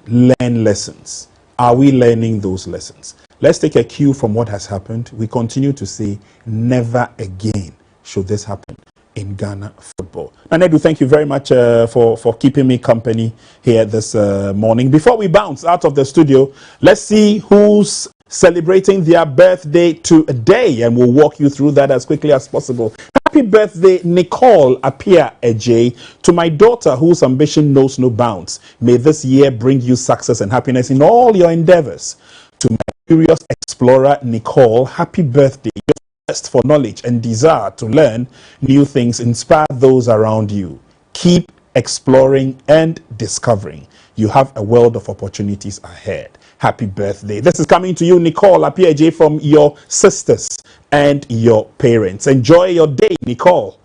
learn lessons. Are we learning those lessons? Let's take a cue from what has happened. We continue to say, never again should this happen in Ghana football. Nanedu, thank you very much for keeping me company here this morning. Before we bounce out of the studio, let's see who's celebrating their birthday today, and we'll walk you through that as quickly as possible. Happy birthday, Nicole Apia Ejay, to my daughter whose ambition knows no bounds. May this year bring you success and happiness in all your endeavors. To my curious explorer, Nicole, happy birthday. Your thirst for knowledge and desire to learn new things inspire those around you. Keep exploring and discovering. You have a world of opportunities ahead. Happy birthday. This is coming to you, Nicole Apia from your sisters and your parents. Enjoy your day, Nicole.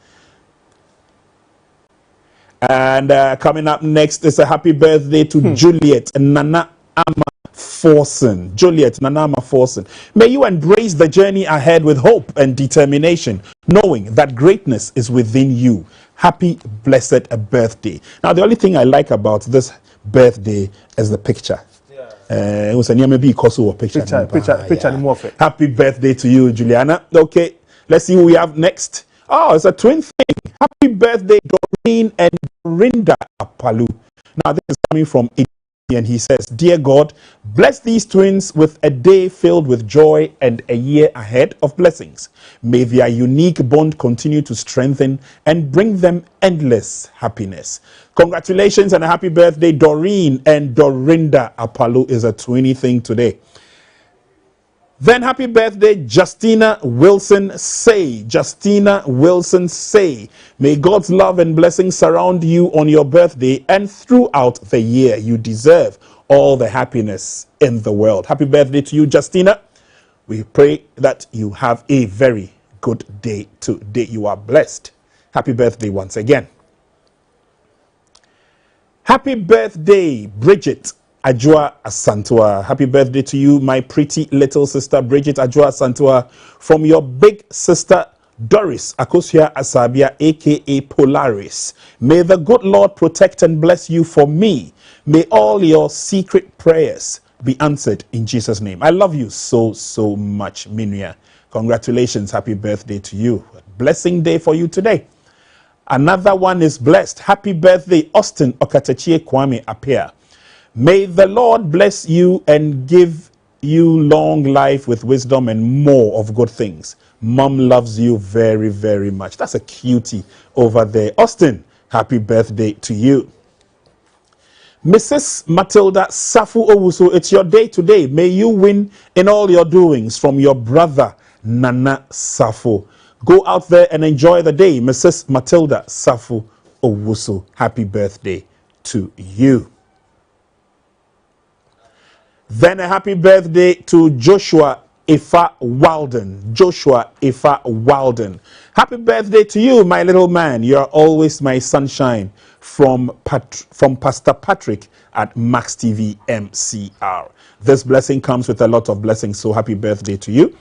And coming up next is a happy birthday to Juliet Nana Ama Forson. Juliet Nana Ama Forson. May you embrace the journey ahead with hope and determination, knowing that greatness is within you. Happy, blessed birthday. Now, the only thing I like about this birthday is the picture. It was a near maybe picture. Happy birthday to you, Juliana. Okay, let's see who we have next. Oh, it's a twin thing. Happy birthday, Doreen and Dorinda Apalu. Now, this is coming from Italy, and he says, Dear God, bless these twins with a day filled with joy and a year ahead of blessings. May their unique bond continue to strengthen and bring them endless happiness. Congratulations and a happy birthday, Doreen and Dorinda Apalu is a 20 thing today. Then happy birthday, Justina Wilson Say. Justina Wilson Say. May God's love and blessings surround you on your birthday and throughout the year. You deserve all the happiness in the world. Happy birthday to you, Justina. We pray that you have a very good day today. You are blessed. Happy birthday once again. Happy birthday, Bridget Ajua Asantua. Happy birthday to you, my pretty little sister, Bridget Ajua Asantua, from your big sister, Doris Akosia Asabia, a.k.a. Polaris. May the good Lord protect and bless you for me. May all your secret prayers be answered in Jesus' name. I love you so, so much, Minia. Congratulations. Happy birthday to you. Blessing day for you today. Another one is blessed. Happy birthday, Austin Okatachie Kwame Apia. May the Lord bless you and give you long life with wisdom and more of good things. Mom loves you very, very much. That's a cutie over there. Austin, happy birthday to you. Mrs. Matilda Safu Owusu, it's your day today. May you win in all your doings from your brother, Nana Safu. Go out there and enjoy the day. Mrs. Matilda Safu Owusu, happy birthday to you. Then a happy birthday to Joshua Ifa Walden. Joshua Ifa Walden. Happy birthday to you, my little man. You're always my sunshine. From Pastor Patrick at Max TV MCR. This blessing comes with a lot of blessings, so happy birthday to you.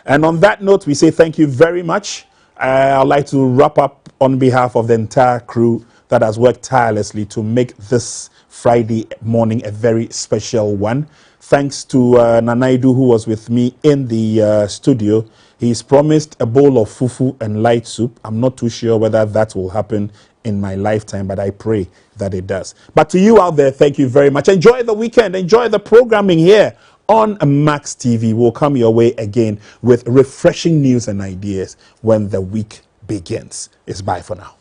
And on that note, we say thank you very much. I'd like to wrap up on behalf of the entire crew that has worked tirelessly to make this Friday morning a very special one. Thanks to Nanaidu, who was with me in the studio. He's promised a bowl of fufu and light soup. I'm not too sure whether that will happen in my lifetime, but I pray that it does. But to you out there, thank you very much. Enjoy the weekend. Enjoy the programming here on Max TV. We'll come your way again with refreshing news and ideas when the week begins. It's bye for now.